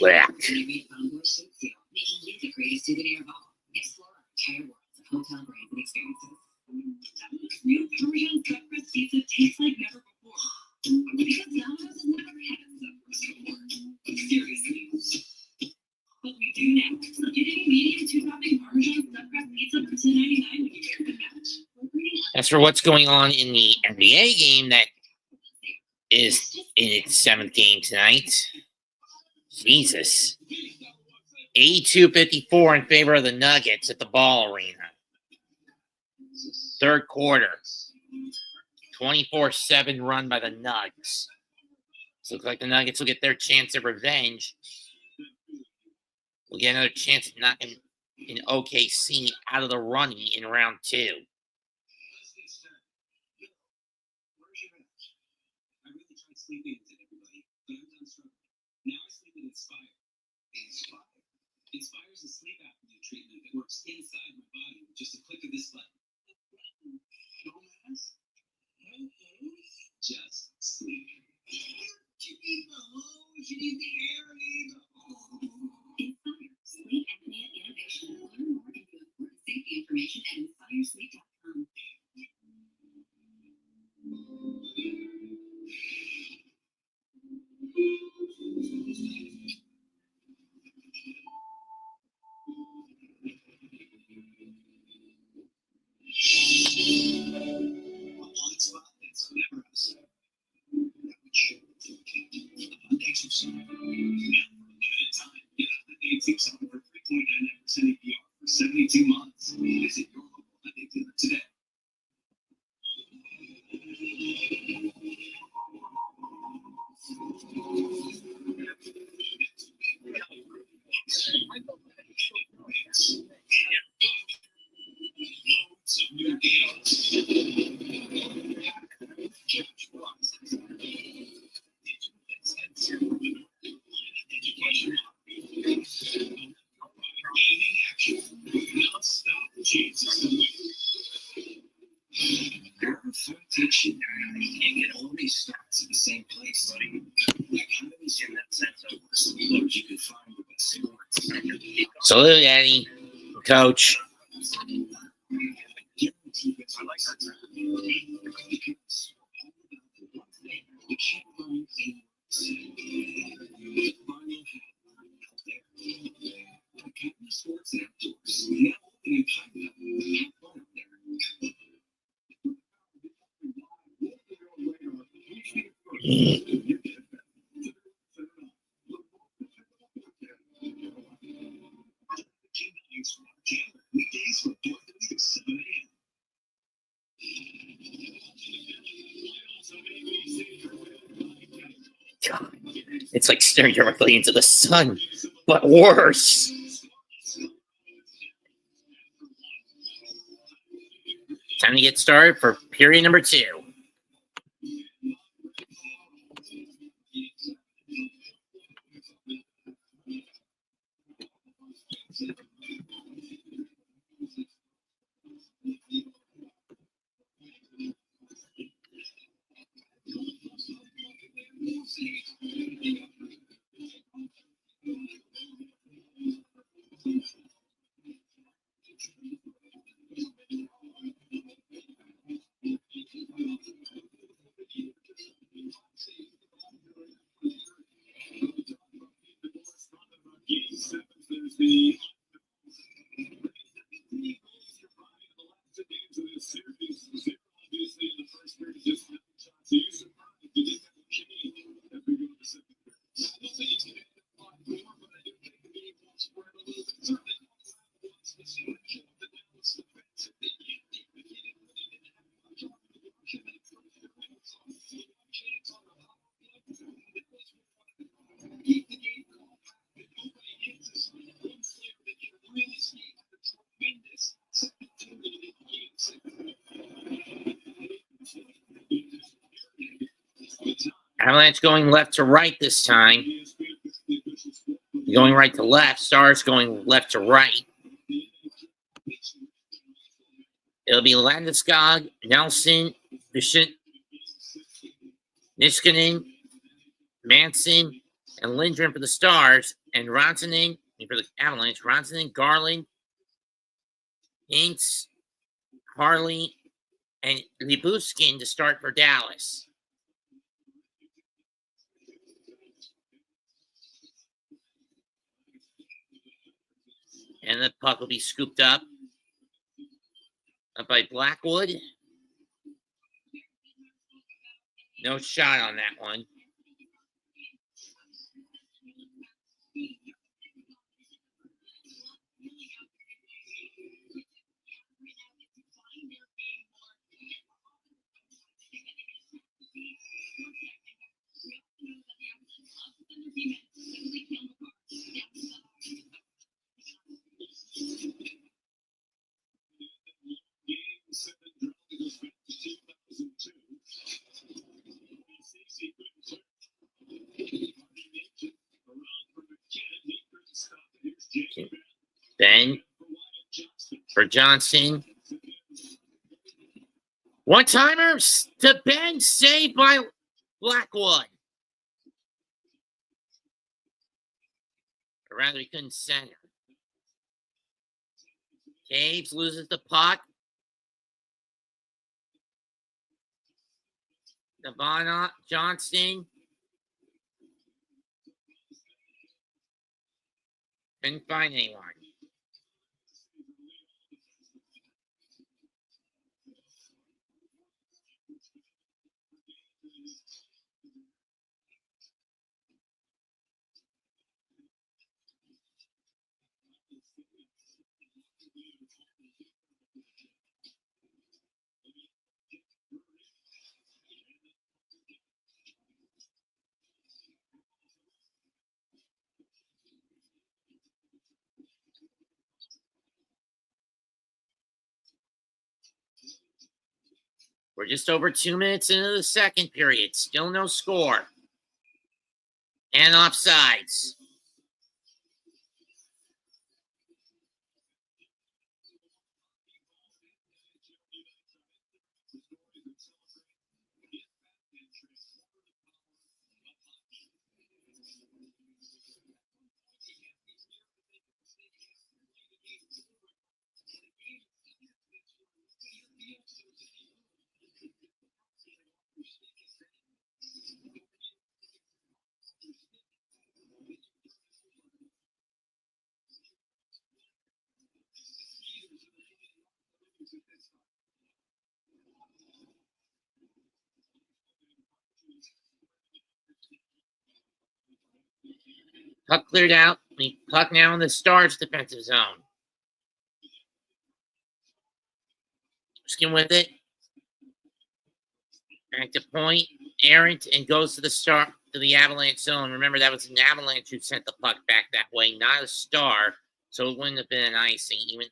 Yeah. Making you the greatest souvenir of all. Explore our entire world of hotel brands and experiences. Real Parmesan stuffed crust pizza tastes like never before. Because Domino's has never had stuffed crust before. Seriously. But we do now. So get a medium 2-topping Parmesan stuffed crust pizza for $10.99 when you pair the match. As for what's going on in the NBA game that is in its 7th game tonight, Jesus. 82-54 in favor of the Nuggets at the Ball Arena. Third quarter. 24-7 run by the Nugs. So looks like the Nuggets will get their chance of revenge. We'll get another chance of knocking in OKC out of the running in round 2. I really tried sleeping with everybody, but I'm done struggling. Now I sleep with Inspire. Inspire is a sleep apnea treatment that works inside my body with just a click of this button. No mask, no hose, just sleep. You need the hose, you need the air, you need the hose. Inspire Sleep Apnea Innovation. Learn more and view important safety information at inspiresleep.com. One spot that's never us. That would show nature song. Now, for a limited time, get out the native song for 3.99% APR for 72 months. Visit your local Hyundai dealer today. New games. Teaching you can't get all these stats in the same place. Like how do we send that sense of where you can find the best sports? Salute, Eddie, coach. I like that. Because you can't find any sports and outdoors. Now open in Pineapple. Weekdays from 4:30 to 7 a.m. God, it's like staring directly into the sun, but worse. Time to get started for period number 2. Avalanche going left to right this time. Going right to left. Stars going left to right. It'll be Landeskog, Nelson, Bishop, Niskanen, Manson, and Lindgren for the Stars, and Rantanen for the Avalanche. Rantanen, Garland, Hinks, Harley, and Libuskin to start for Dallas. And the puck will be scooped up by Blackwood. No shot on that one. Ben for Johnson. One-timer to Ben, saved by Blackwood. Or rather, he couldn't center. Caves loses the puck. Navana, Johnston. Couldn't find anyone. We're just over 2 minutes into the second period. Still no score. And offsides. Puck cleared out. Puck now in the Stars' defensive zone. Skin with it. Back to point. Errant and goes to the Avalanche zone. Remember, that was an Avalanche who sent the puck back that way, not a Star. So it wouldn't have been an icing even.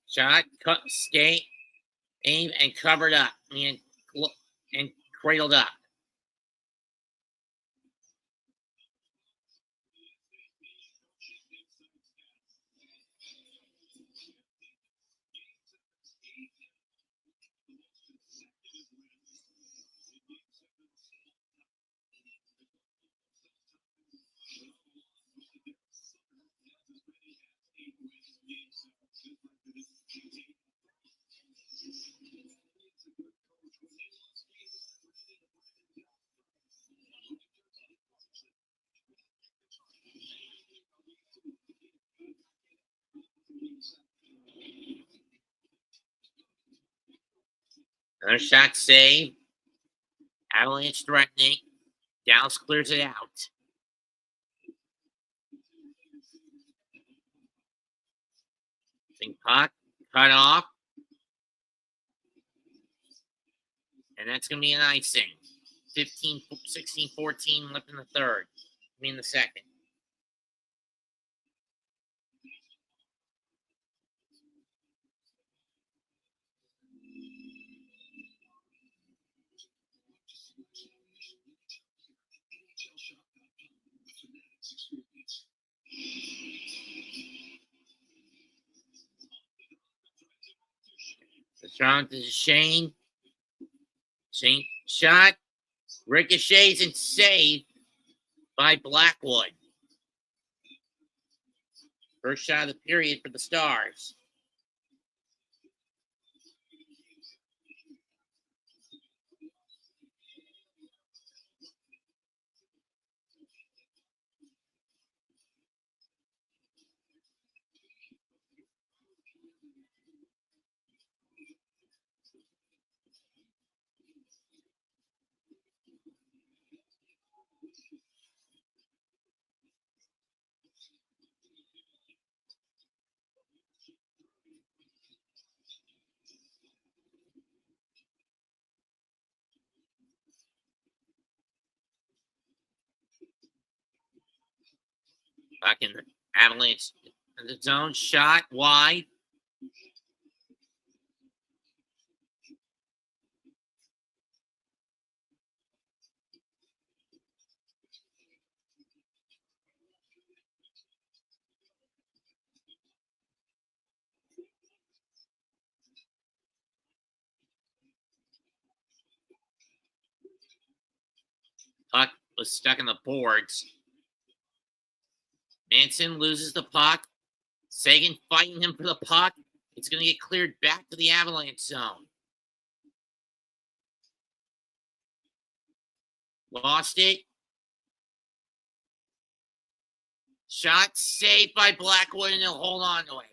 Shot, cut, skate, aim, and covered up. And cradled up. Another shot save. Avalanche threatening. Dallas clears it out. Puck cut off. And that's going to be an icing. 16-14 left in the third. In the second. The strong to Shane. Shane shot. Ricochets and saved by Blackwood. First shot of the period for the Stars. Back in the Avalanche in the zone. Shot wide. Puck was stuck in the boards. Manson loses the puck. Sagan fighting him for the puck. It's going to get cleared back to the Avalanche zone. Lost it. Shot saved by Blackwood, and he'll hold on to it.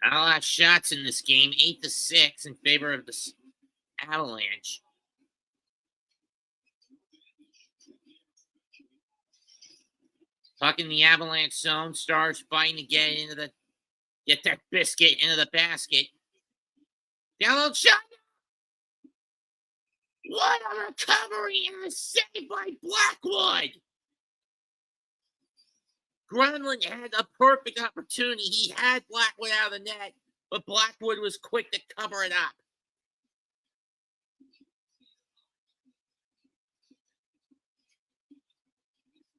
Not a lot of shots in this game. 8-6 in favor of the Avalanche. Puck in the Avalanche zone. Stars fighting to get that biscuit into the basket. Down shot. What a recovery and a save by Blackwood. Grunland had a perfect opportunity. He had Blackwood out of the net, but Blackwood was quick to cover it up.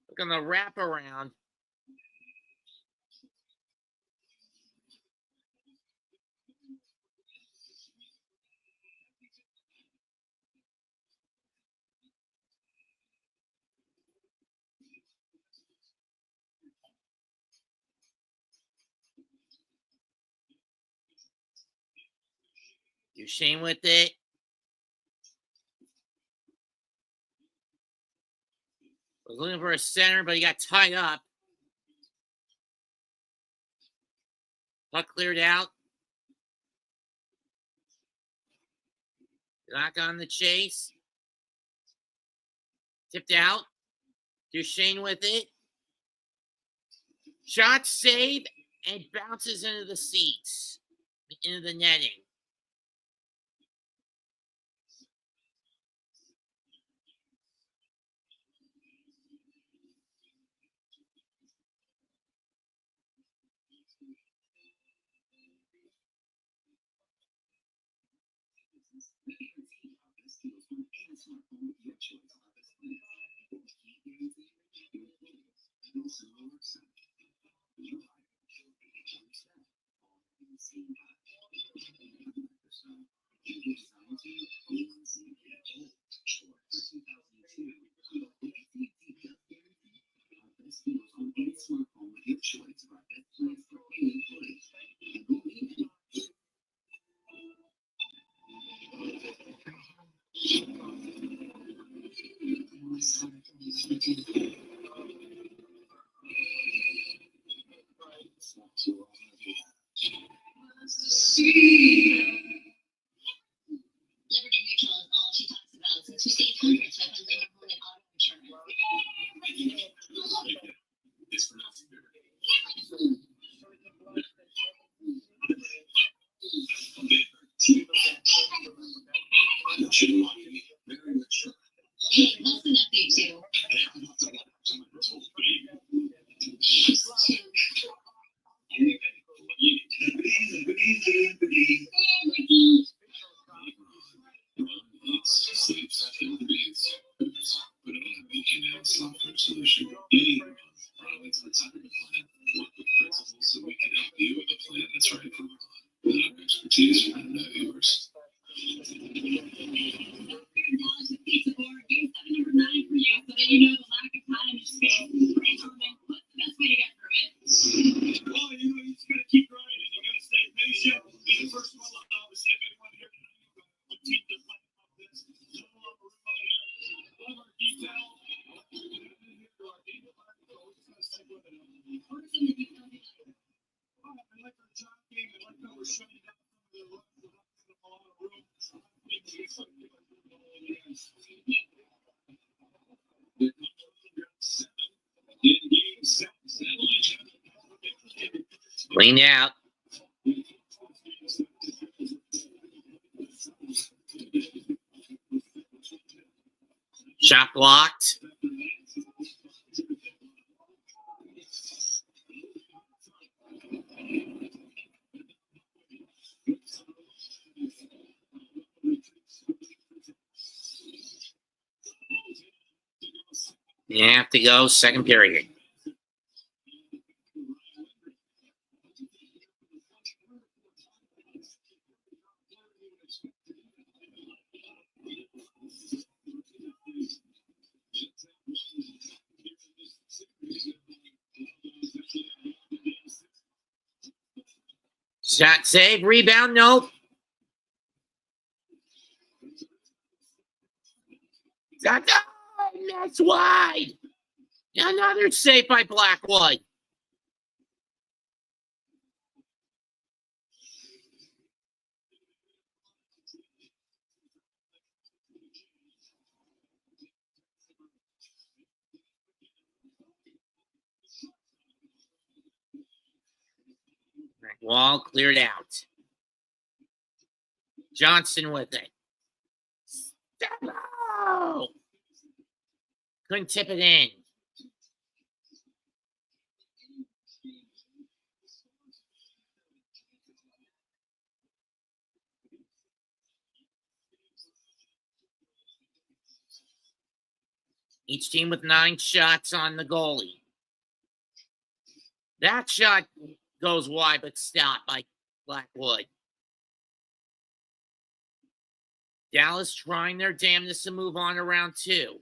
Look on the wraparound. Duchesne with it. Was looking for a center, but he got tied up. Puck cleared out. Back on the chase. Tipped out. Duchesne with it. Shot save and bounces into the seats. Into the netting. Liberty Mutual is all she talks about since we saved hundreds by bundling her home and auto insurance. It's pronounced Less than update two. Pizza board, game 7 number 9 for you, so that you know the lack of time and space. Brainstorming, what's the best way to get through it? Well, you know, you just gotta keep grinding. You gotta stay patient. And first of all, obviously, if anyone here tonight would teach them like this, there's a lot of room out here. A lot of detail. What are some of the details you like? I like our jockeying. I like how we're shutting down some of the runs. We're not giving them a lot of room. Lean out. Shot blocked. You have to go second period. Shot save, rebound, nope. That's wide. Another save by Blackwood. Wall cleared out. Johnson with it. Stella! Couldn't tip it in. Each team with 9 shots on the goalie. That shot goes wide, but stopped by Blackwood. Dallas trying their damnedest to move on to round 2.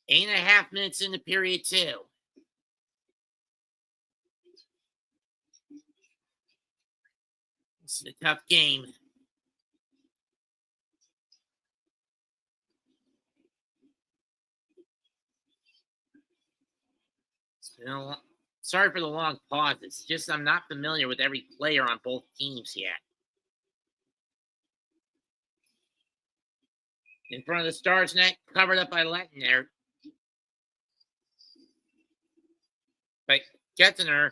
Eight and a half minutes into period 2. This is a tough game. Sorry for the long pause. It's just I'm not familiar with every player on both teams yet. In front of the Stars net, covered up by Letton there. By Gettinger,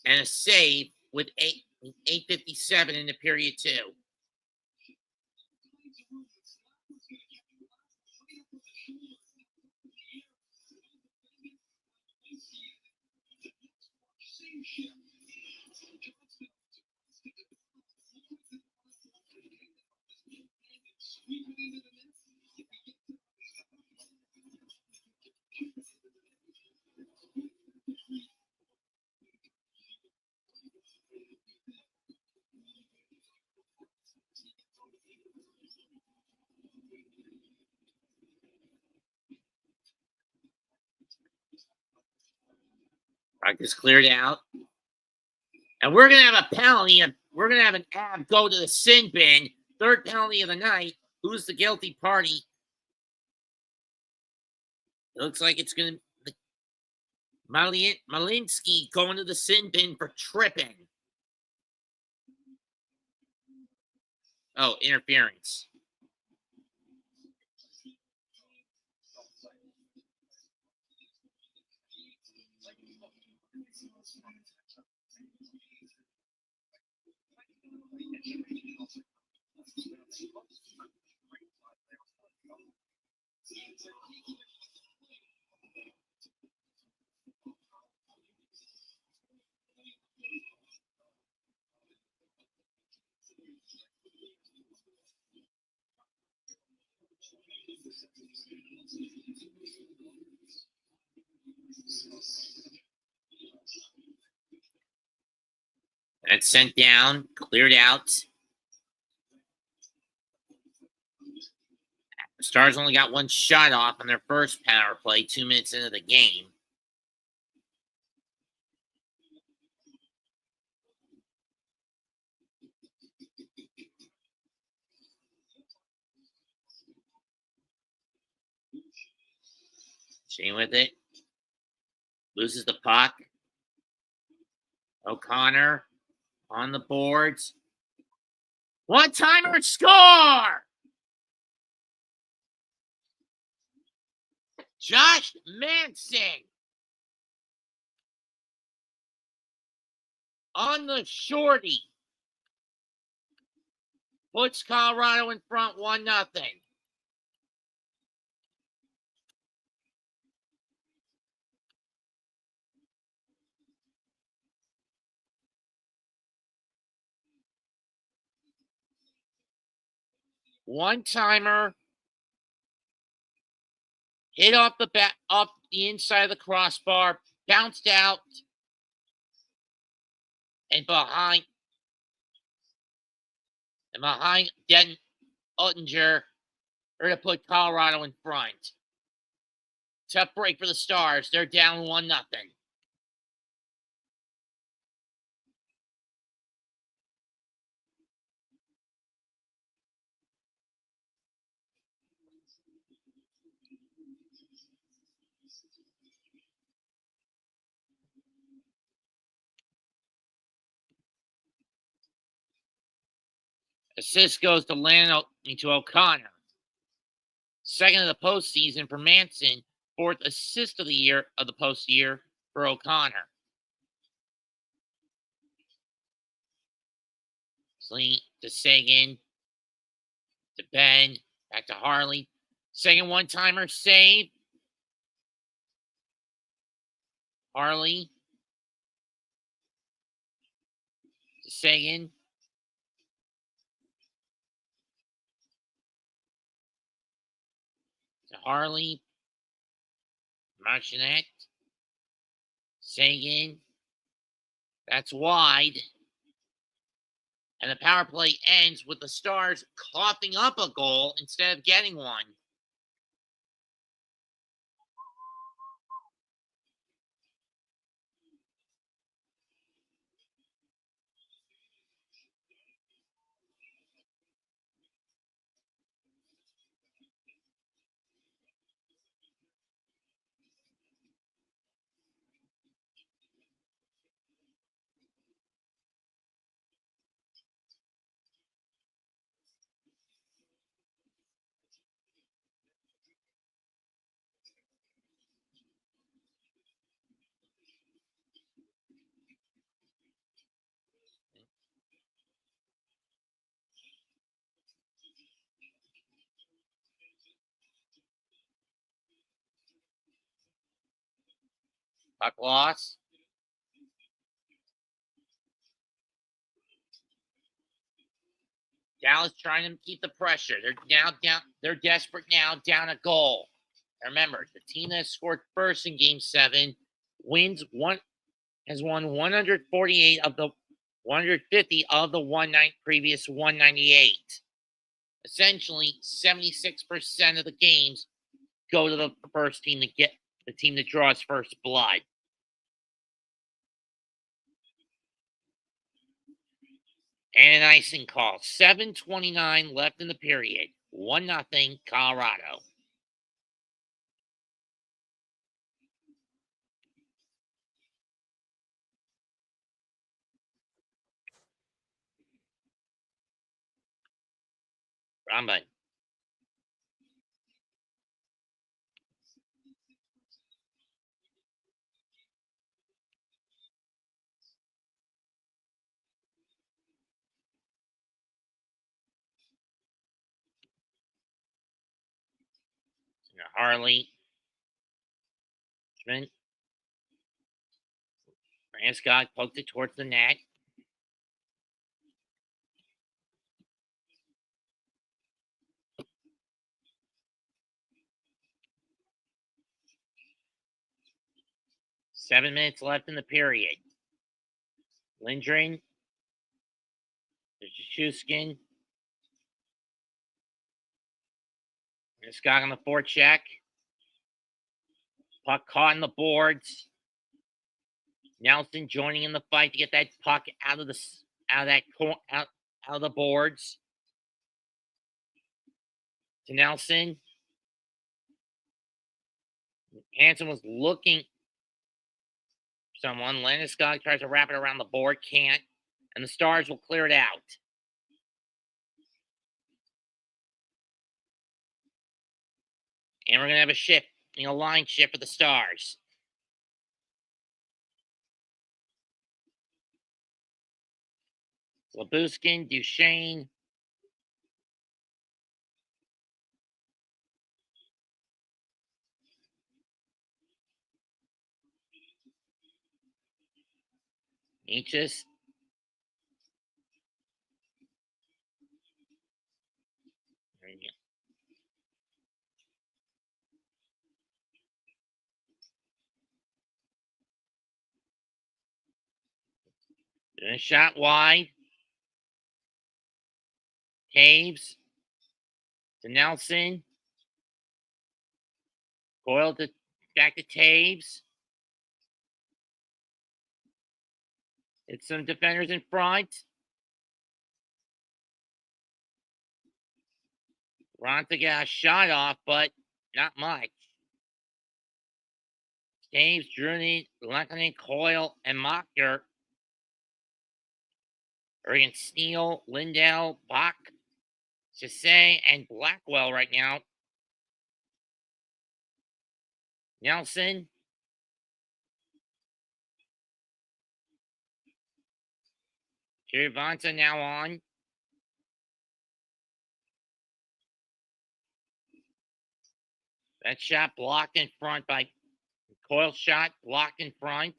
and a save with 8:57 into period 2. Puck is cleared out. And we're going to have a penalty. We're going to have an ab go to the sin bin. Third penalty of the night. Who's the guilty party? It looks like it's going to be Malinsky going to the sin bin for tripping. Oh, interference. That's sent down, cleared out. The Stars only got 1 shot off on their first power play 2 minutes into the game. Shane with it. Loses the puck. O'Connor on the boards. One-timer score! Josh Manson on the shorty puts Colorado in front 1-0. One-timer hit off the inside of the crossbar, bounced out, and behind Denton Oettinger to put Colorado in front. Tough break for the Stars. They're down 1-0. Assist goes to O'Connor. Second of the postseason for Manson. Fourth assist of the year of the post year for O'Connor. Slee to Sagan. To Ben. Back to Harley. Second one-timer save. Harley. To Sagan. To Harley. Marchionette. Sagan. That's wide. And the power play ends with the Stars coughing up a goal instead of getting one. Puck loss. Dallas trying to keep the pressure. They're now down. They're desperate now, down a goal. And remember, the team that scored first in Game 7 has won 148 of the 150 of the previous 198. Essentially, 76% of the games go to the first team to get the team that draws first blood. And an icing call. 7:29 left in the period. 1-0 Colorado. Rambun. Harley. Scott poked it towards the net. Seven minutes left in the period. Lindgren. There's Shuskin. Scott on the forecheck. Puck caught in the boards. Nelson joining in the fight to get that puck out of the boards. To Nelson. Hansen was looking for someone. Landeskog tries to wrap it around the board, can't, and the Stars will clear it out. And we're gonna have a shift, line shift for the Stars. Labuskin, Duchesne. Nietzsche's. Doing a shot wide. Caves. To Nelson. Coyle back to Taves. It's some defenders in front. Ronta got a shot off, but not much. Taves, Druni, Lekanen, Coyle, and Mocker Oregon Steele, Lindell, Bach, Chassé, and Blackwell right now. Nelson. Kirivanta now on. That shot blocked in front by Coyle shot, blocked in front.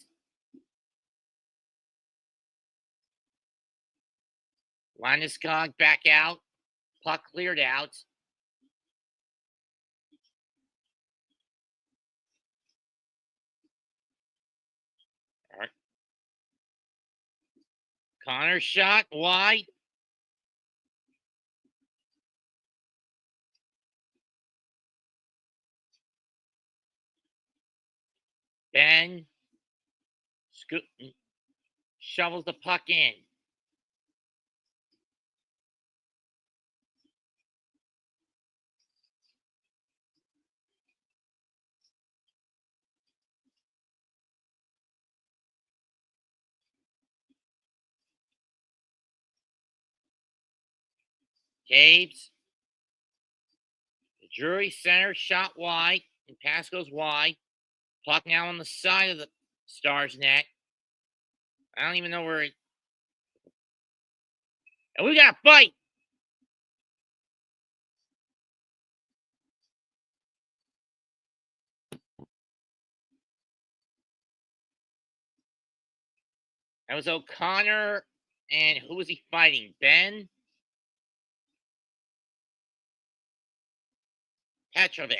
Landeskog back out. Puck cleared out. All right. Connor shot wide. Ben shovels the puck in. Caves. The Drury center shot wide, and pass goes wide. Puck now on the side of the Stars net. I don't even know where it. And we got a fight. That was O'Connor, and who was he fighting? Ben Petrovic.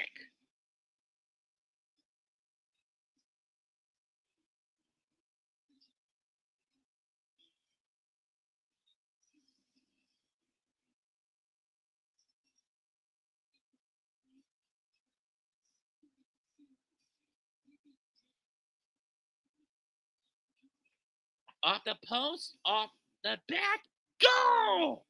Off the post, off the back, go!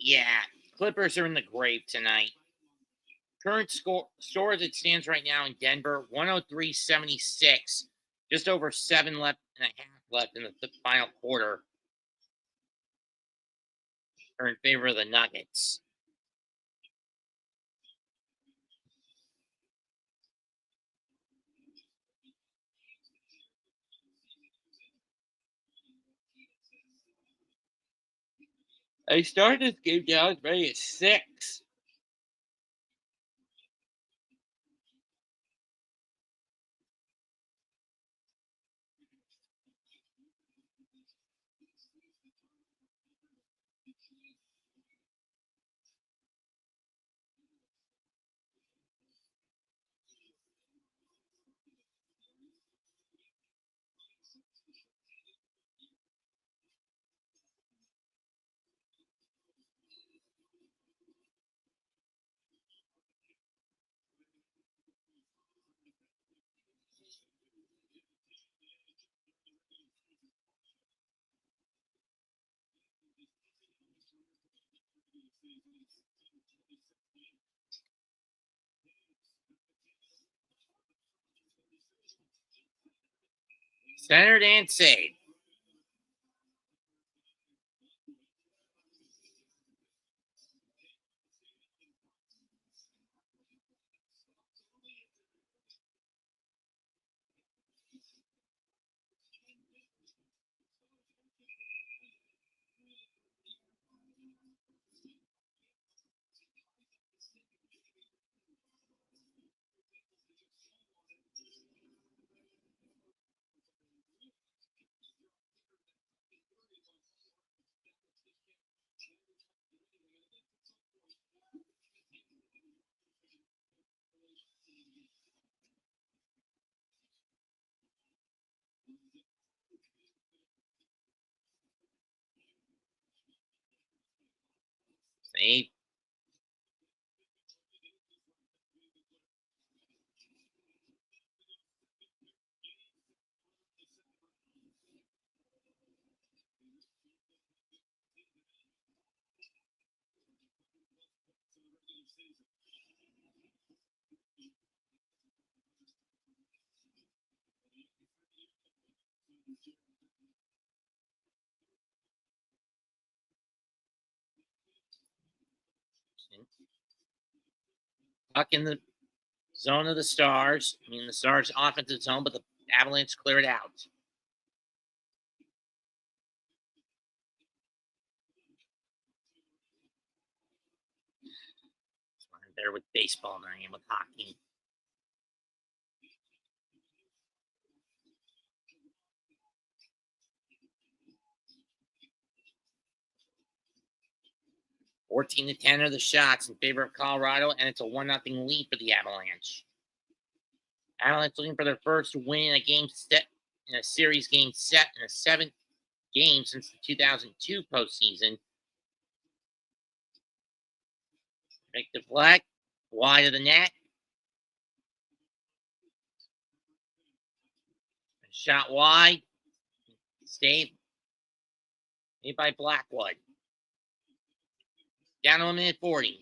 Yeah, Clippers are in the grave tonight. Current score as it stands right now in Denver, 103-76. Just over 7 left and a half left in the final quarter. Are in favor of the Nuggets. They started this game down as many as 6. Centered and saved. They puck in the zone of the Stars. I mean, the Stars' offensive zone, but the Avalanche clear it out. I'm better with baseball than I am with hockey. (14-10) are the shots in favor of Colorado, and it's a 1-0 lead for the Avalanche. Avalanche looking for their first win in a series game set in a 7th game since the 2002 postseason. Make the flag wide of the net. Shot wide. Stayed made by Blackwood. Down to a minute 40.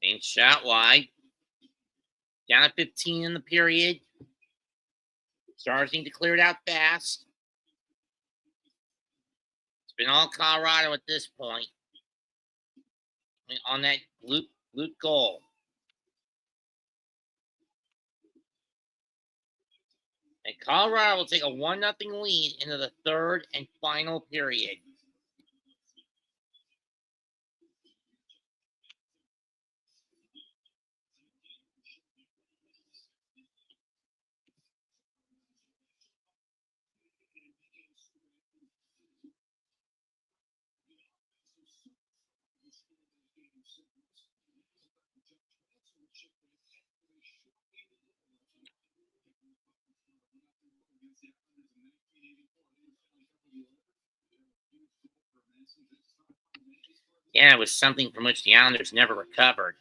And shot wide. Down to 15 in the period. Stars need to clear it out fast. It's been all Colorado at this point. On that loop goal. And Colorado will take a 1-0 lead into the third and final period. Yeah, it was something from which the Islanders never recovered.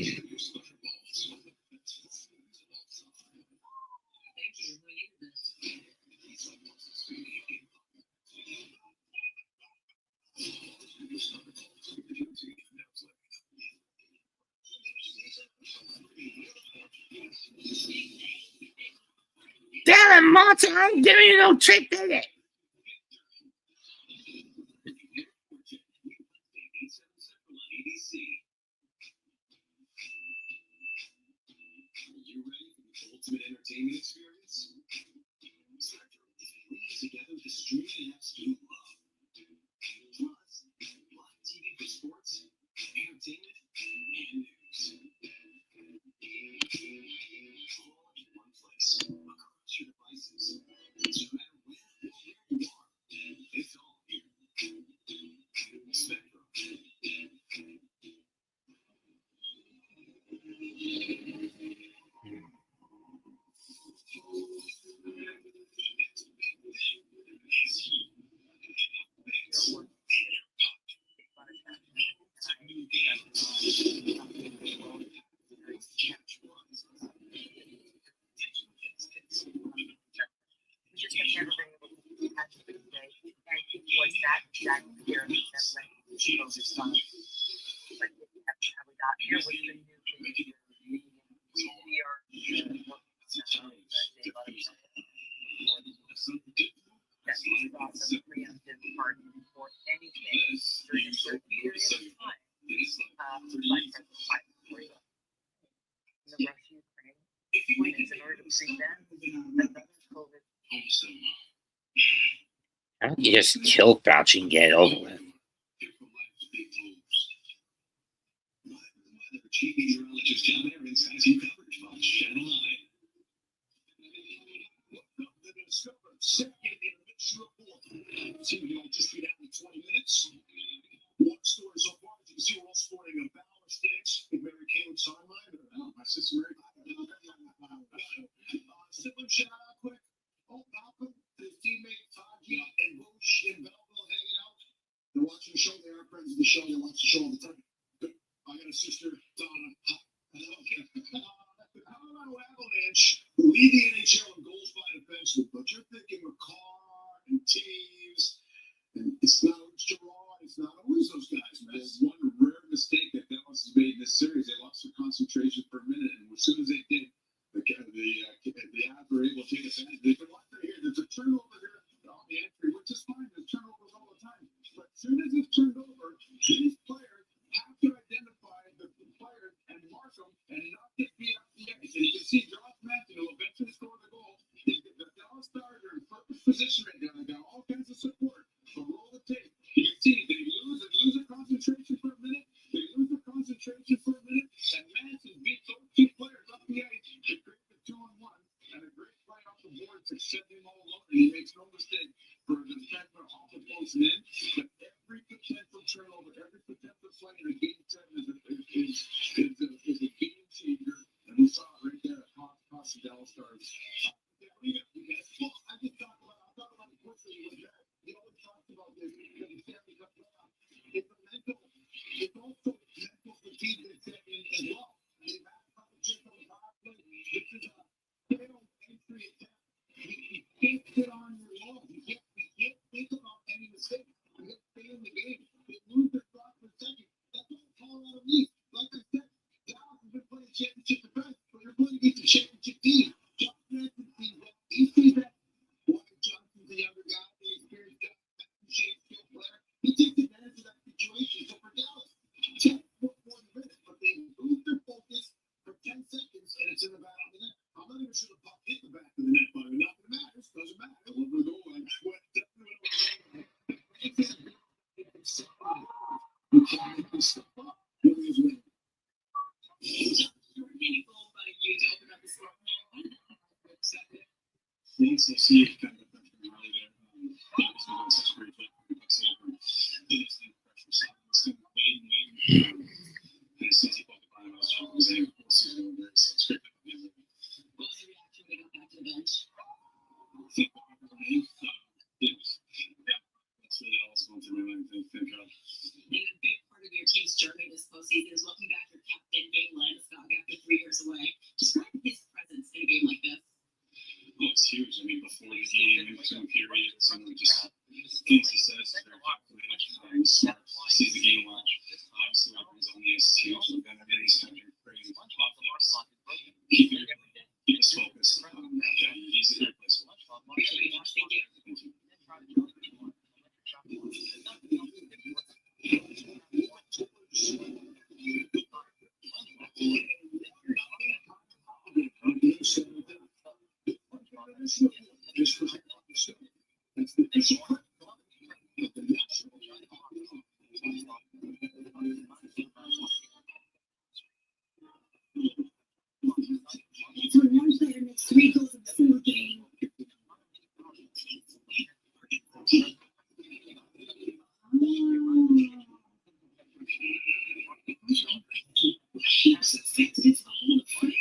Thank you. We needed this. Damn it, Monty, I'm giving you no trick, did it? You ready for the ultimate entertainment experience? Together with the streaming apps you love. Plus, live TV for sports, entertainment, and news. All in one place, across your devices. So no matter where you are, it's all here. Spectrum. We just have never been able to catch it today, and it was that exact experience that led to this song. But how we got here with the new community. We are working on that we off the preemptive part for anything during a certain period of time. Like President Biden for you. In the Russia-Ukraine point is in order to prevent another COVID. How don't you just kill Fauci and get it over with? Chief meteorologist John Evans has you covered on Channel 9. The Discover second intermission report. See, we don't just be down in 20 minutes. One story so far, as you can see, we're all sporting a Valor sticks. If Mary Kay would sign mine, or my sister Mary. Sibling shout out quick. Oh, Malcolm, his teammate Taji and Bush in Belleville hanging out. They're watching the show. They are friends of the show. They watch the show all the time. I got a sister, Donna. Colorado Avalanche lead the NHL in goals by defenseman, but you're thinking McCarr and Taves, and it's not always Gerard, it's not always those guys, man. There's one rare mistake that Dallas has made in this series. They lost their concentration for a minute, and as soon as they did, the Avs were able to take advantage. They've been like here. There's a turnover here on the entry, which is fine. There's turnovers all the time. But as soon as it's turned over, these players have to identify the player and mark them and not get beat up the ice. And you can see Josh Matthew will eventually score the goal. The Dallas Stars are in perfect position right now. They got all kinds of support. So roll the tape. You can see they lose their concentration for a minute. They lose their concentration for a minute. And Matthew beats those two players up the ice to create the 2-on-1. And a great play off the board to send him all alone. And he makes no mistake for the defender off the post and in. But every potential turnover, every potential play in a game 7 is a game changer. And we saw it right there across the Dallas Stars. I just talked about it quickly with that. We always talked about this because the Stanley Cup Playoffs. It's also mental fatigue that's set in as well. They've had a couple checks on the power play. This is a failed entry attempt. You can't sit on your lawn. You can't think about any mistakes. You have to stay in the game. They lose their spot for a second. That's what Colorado needs. Like I said, Dallas has been playing championship defense, but you're playing against a championship team. John Johnson's team, he sees that. Wyatt Johnson's the younger guy, the experienced guy, Shane's skill player. He takes advantage of that situation. So for Dallas, 10 more minutes, but they lose their focus for 10 seconds, and it's in the back of the net. I'm not even sure the puck hit the back of the net, but nothing matters. Doesn't matter. What we're going, what definitely you can't make this stuff up. You lose win. Thanks. I see it kind of early there. Obviously, doing such a great job. Bucks over. Then it's the pressure side. It's going to wait. And as soon as he bought the bottom, I was trying to say, we'll see him over there. So it's great. What was the reaction when he got back to the bench? I think the name, that's really all it's going through my mind. I think. And a big part of your team's journey this postseason is welcoming back your captain, Gabe Lentz. So one player makes 3 goals in a single game. Keeps affected its whole frame.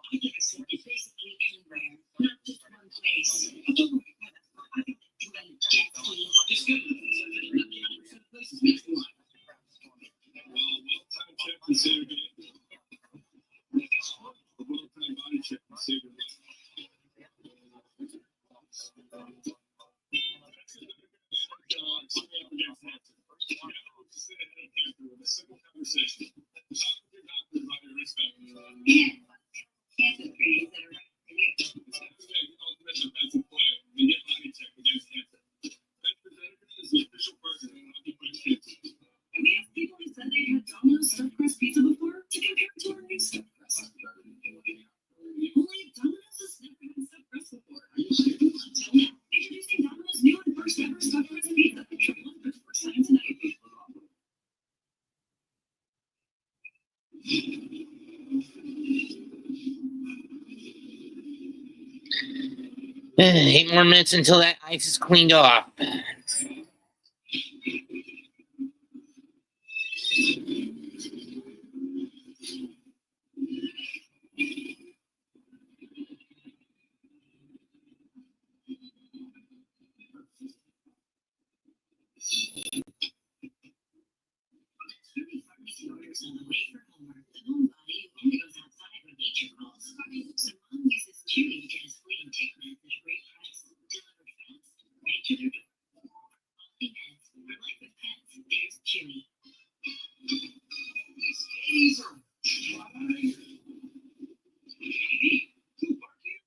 I can explore it basically anywhere, not just one place. I can dream jet ski. Well-timed check and save again. A well-timed body check and save again. Yeah. Cancer screenings that are right for you. And we asked people who said they had Domino's stuffed crust pizza before to compare it to our new stuffed crust. Only Domino's has never had stuffed crust before. Until now, introducing Domino's new and first ever stuffed crust pizza. Try one for the first time tonight. Eight more minutes until that ice is cleaned off. Pharmacy orders on the way for homework. The homebody only goes outside when nature calls. So mom uses Chewy to get his flea and tick meds at a great price. Delivered fast, right to their door. Quality meds for life with pets. There's Chewy. These days are dry. Hey, who are you?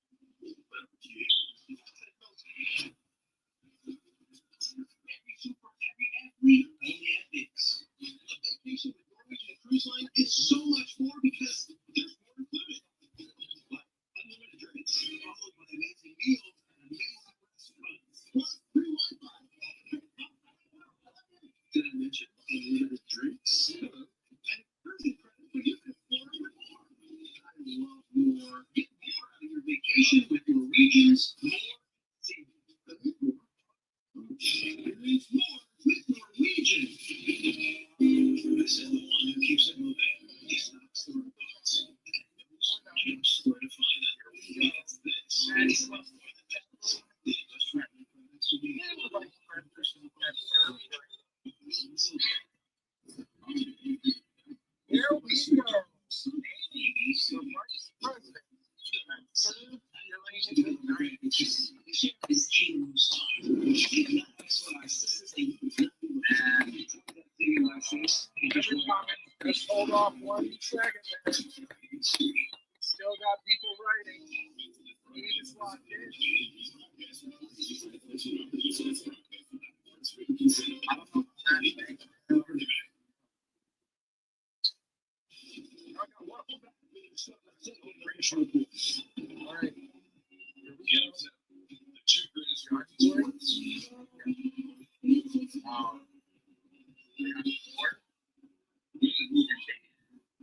Every super, every athlete, only at this. A vacation with Norwegian Cruise Line is so much more because there's more included. Like unlimited drinks, followed by amazing meals and amazing restaurants, plus free Wi-Fi. Did I mention unlimited drinks? Hello. And birthday credit for you can afford more. I love more. Get more out of your vacation with Norwegian's More Savings. More. Experience more with Norwegian. This is the one who keeps it moving. He stops the robots. Just where to find it. It's this. It's much more than just the industrial products to be. Here we go. The vice president. Just hold off 1 second there. Still got people writing. He is locked in. All right. Here we go. The two greatest artists.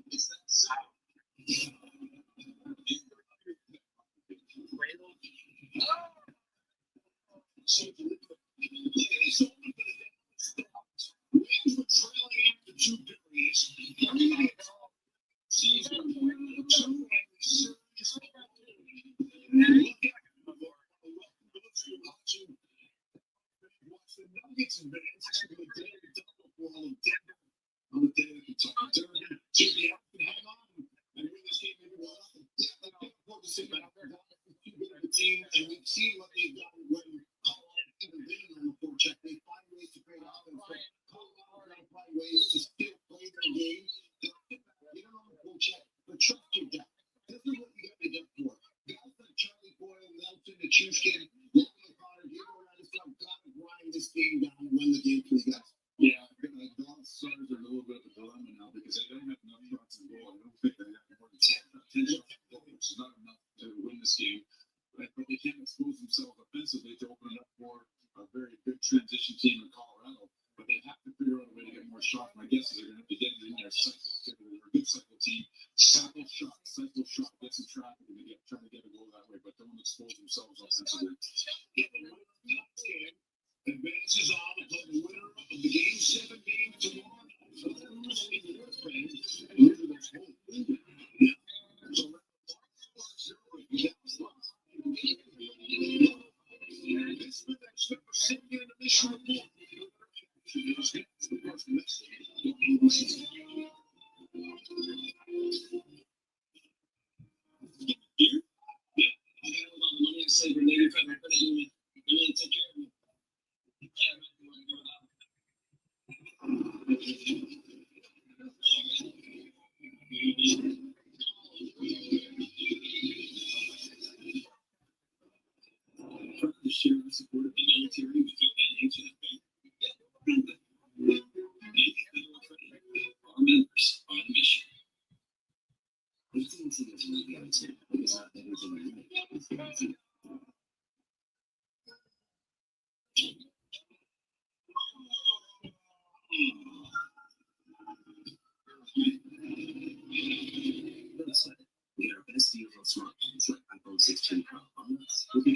It's that sound. Rams were trailing after 2 periods. Season 2 and surge. Watch the Nuggets advance to the day of double for all of Denver. On the day that the top Denver should be out and hang on and win this game maybe 1-0. Yeah, they can't afford to sit back. They're not too good of a team, and we've seen what they've done when Colorado even been on the forecheck. They find ways to create offense, but Colorado got to find ways to still play their game.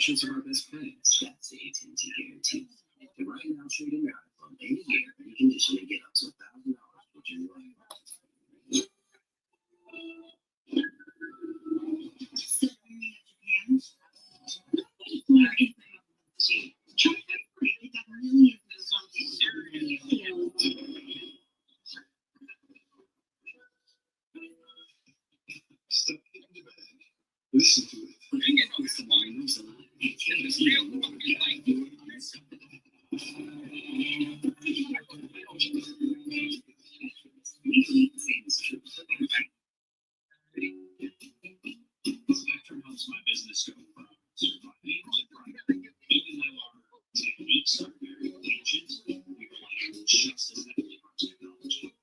patience of our best friends. That's the AT&T guarantee. And right now, trade in your iPhone any year, any condition, and get up to $1,000 for January. Step into the bag. Listen to it. Listen to Spectrum helps my business go from surviving to thriving. Even though our techniques are very ancient, we rely just as heavily on technology.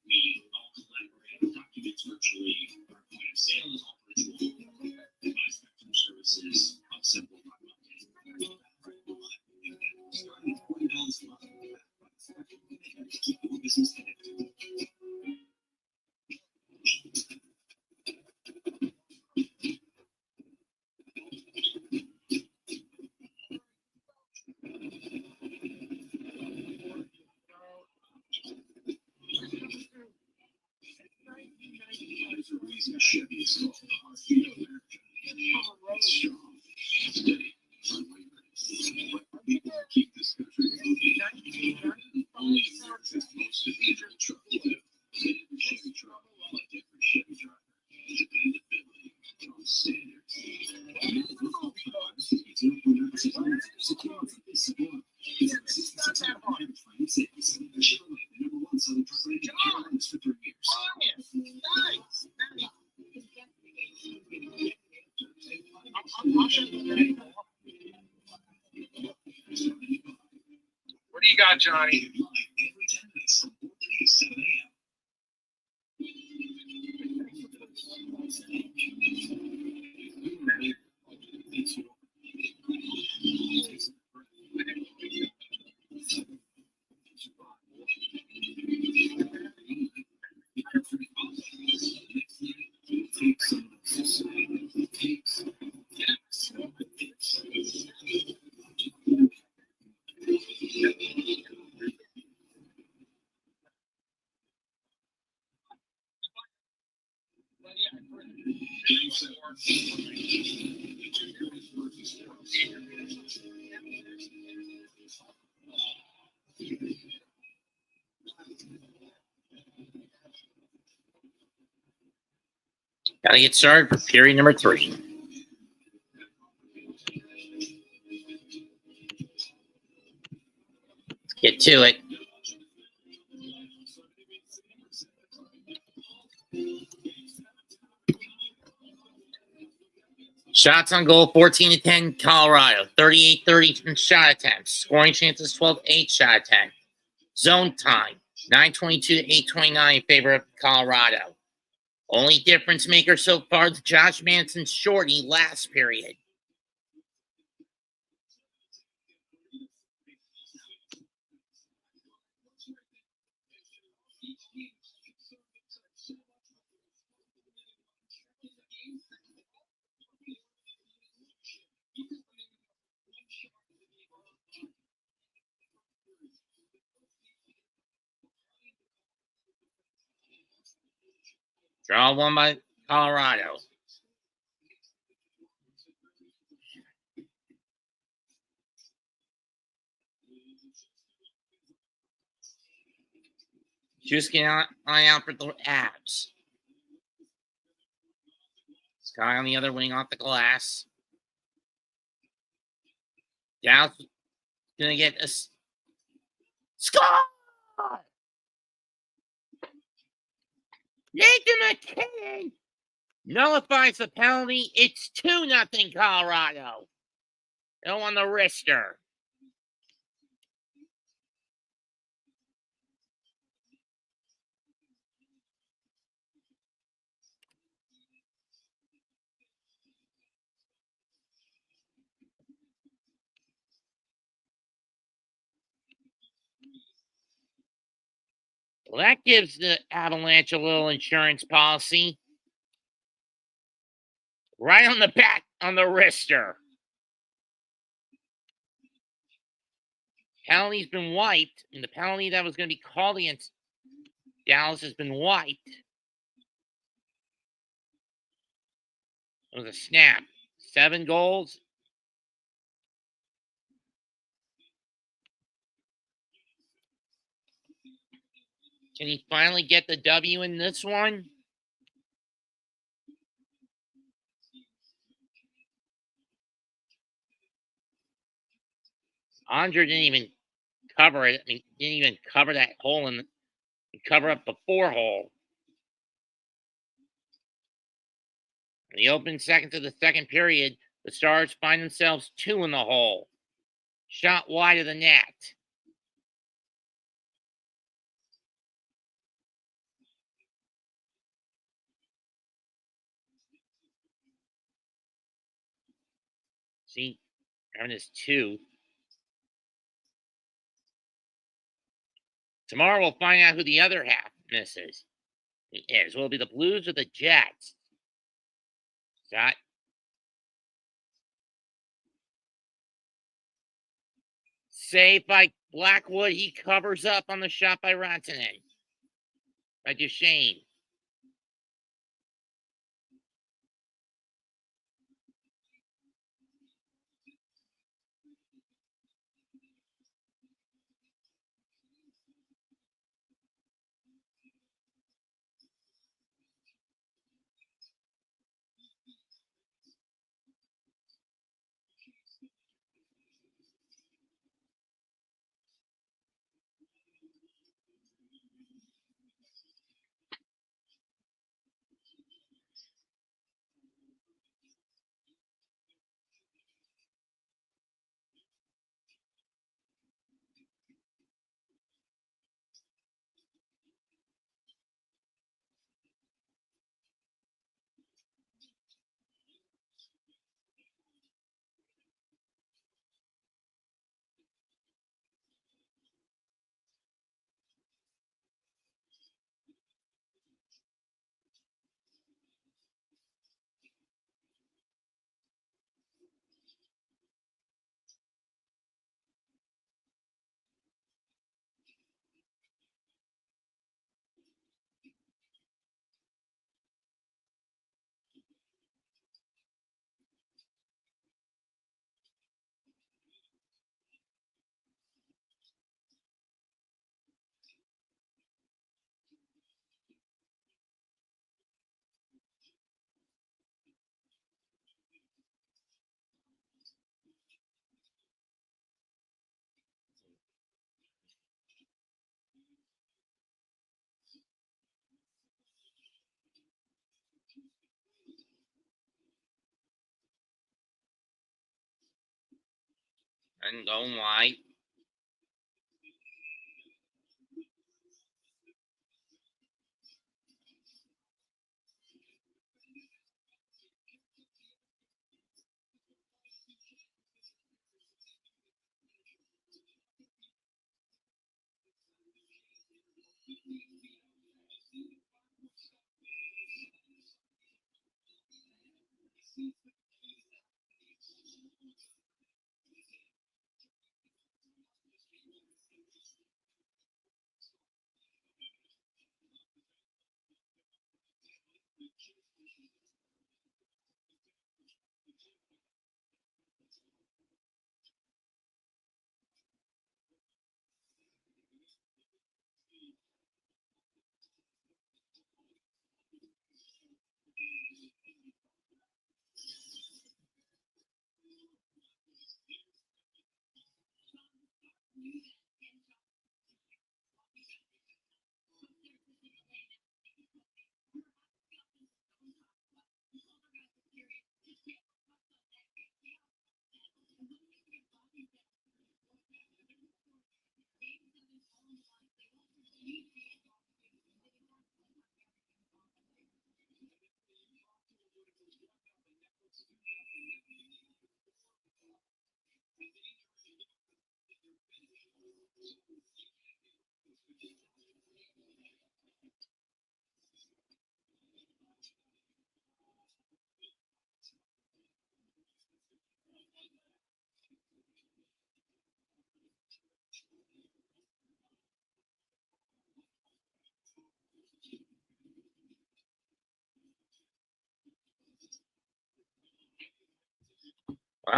We all collaborate on documents virtually. Our point of sale is all virtual. And my Spectrum services help simplify my day. Starting at $40 a month, to keep your business connected. There's a reason Chevy is called the heartbeat of America. It's strong, steady, unwavering. But people who keep this country moving. Only America's most dependable truck to do. And every Chevy truck, like every Chevy driver, dependability comes standards. For 3 years. What do you got, Johnny? Every 10 minutes from 4 to 7 a.m. Gotta get started for period number 3. Let's get to it. Shots on goal, 14-10, Colorado. 38-30 shot attempts. Scoring chances, 12-8 shot attempt. Zone time, 9:22 to 8:29 in favor of Colorado. Only difference maker so far is Josh Manson's shorty last period. Draw one by Colorado. Just get eye out for the Abs. Sky on the other wing off the glass. Dow's gonna get a score. Nathan McKinnon nullifies the penalty. It's 2-0 Colorado. No on the wrister. Well, that gives the Avalanche a little insurance policy. Right on the back on the wrister. Penalty's been wiped, and the penalty that was going to be called against Dallas has been wiped. It was a snap. 7 goals. Can he finally get the W in this one? Andre didn't even cover it. I mean, didn't even cover that hole and cover up the 4 hole. In the opening seconds of the second period, the Stars find themselves 2 in the hole. Shot wide of the net. See, Aaron is 2. Tomorrow we'll find out who the other half misses. It is. Will it be the Blues or the Jets? Shot. Save by Blackwood. He covers up on the shot by Rantanen. By Duchesne. And going wide.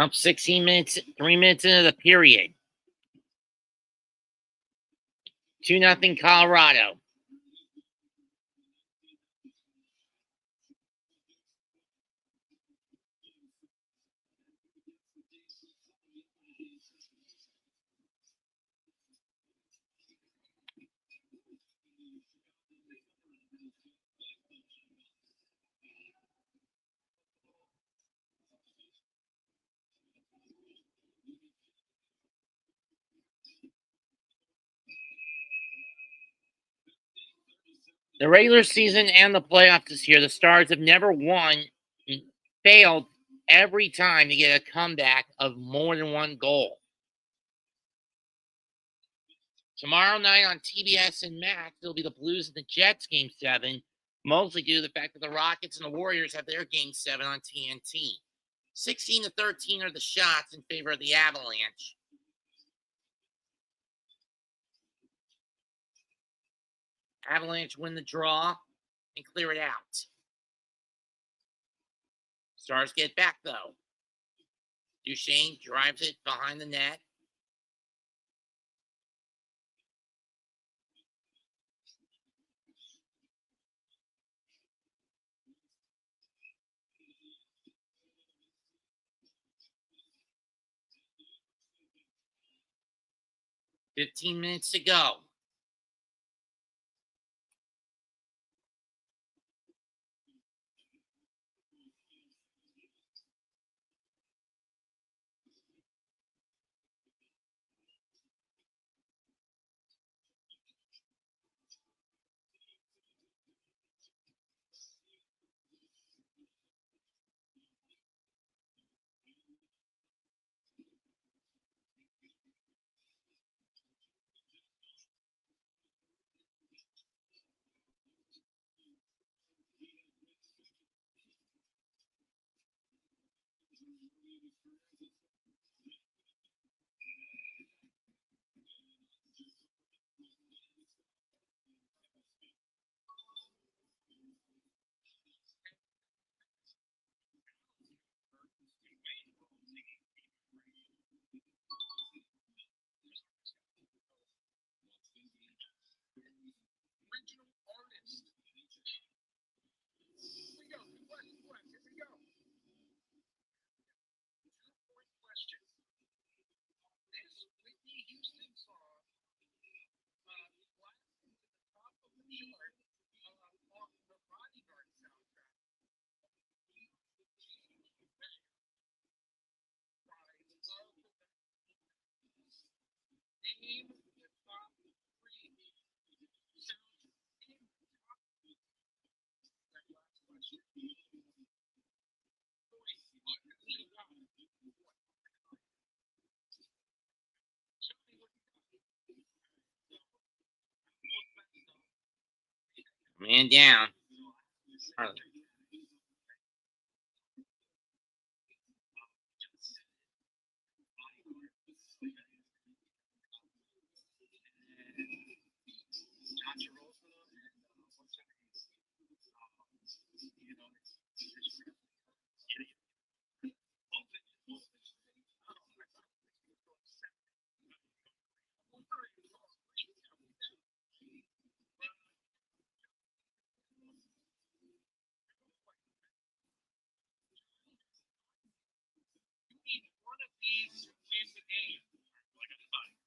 Up 16 minutes, 3 minutes into the period. 2-0 Colorado. The regular season and the playoffs this year, the Stars have never won and failed every time to get a comeback of more than one goal. Tomorrow night on TBS and Max, it'll be the Blues and the Jets Game 7, mostly due to the fact that the Rockets and the Warriors have their Game 7 on TNT. 16-13 are the shots in favor of the Avalanche. Avalanche win the draw and clear it out. Stars get back, though. Duchesne drives it behind the net. $15 minutes to go. Original artist. Here we go. Here we go. 2-point question. This Whitney Houston song blasted to the top of the chart on the Bodyguard soundtrack. Name the top 3 soundtracks. That last question. Man down. One of these to win the game. Like a fight.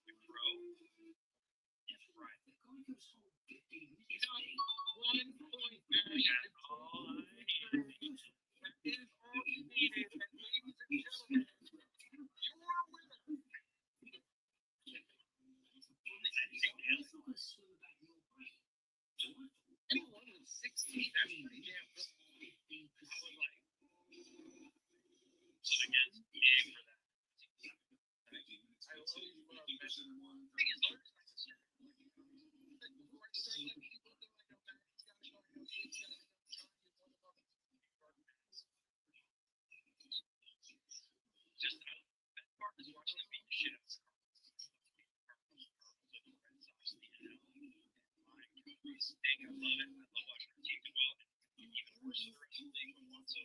The Crow. Yes, right. He's on 1 point, man. That's all I needed. That is all you needed. And ladies and gentlemen, your winner. Anyone with 16, that's pretty damn good. I was like, so against big for that. I always love that. Thing is, always like this. Before I start letting people do like a back, he's got to show you he's got to show you one of them. Just that part is watching them beat the shit out of Dang, I love it. I love watching the team do well. Even worse, the rest of the league wants to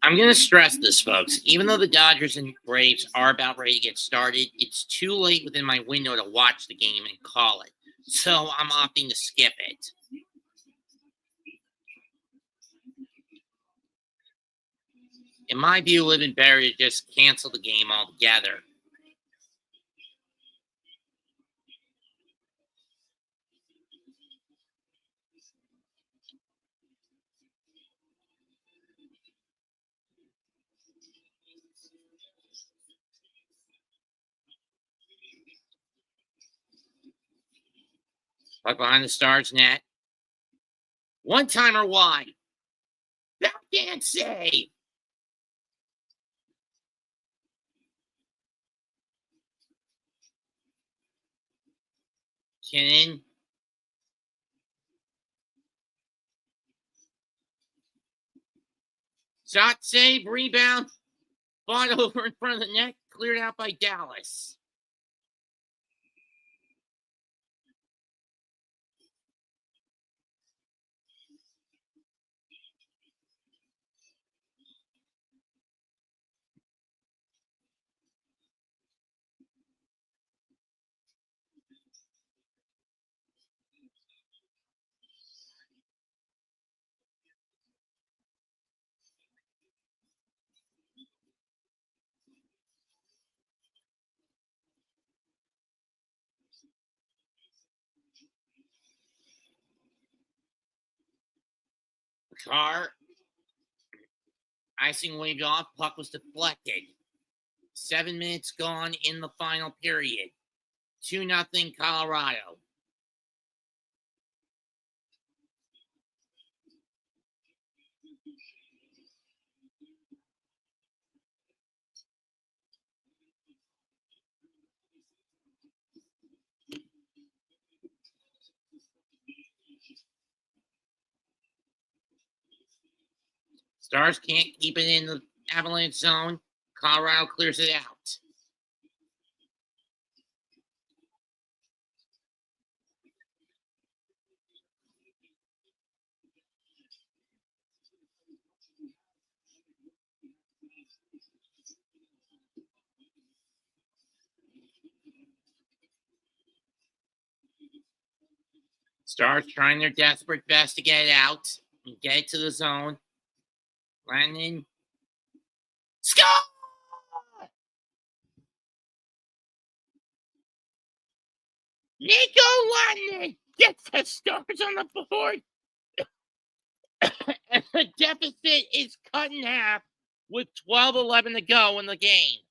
I'm going to stress this, folks. Even though the Dodgers and Braves are about ready to get started, it's too late within my window to watch the game and call it. So I'm opting to skip it. In my view, it would have been better to just cancel the game altogether. Puck behind the Stars net. One-timer wide. Backhand save. Kinnan. Shot save, rebound. Fought over in front of the net. Cleared out by Dallas. Carr. Icing waved off. Puck was deflected. 7 minutes gone in the final period. 2-0 Colorado. Stars can't keep it in the Avalanche zone. Colorado clears it out. Stars trying their desperate best to get it out and get it to the zone. Landon. Score! Nico Landon gets the Stars on the board. And the deficit is cut in half with 12:11 to go in the game.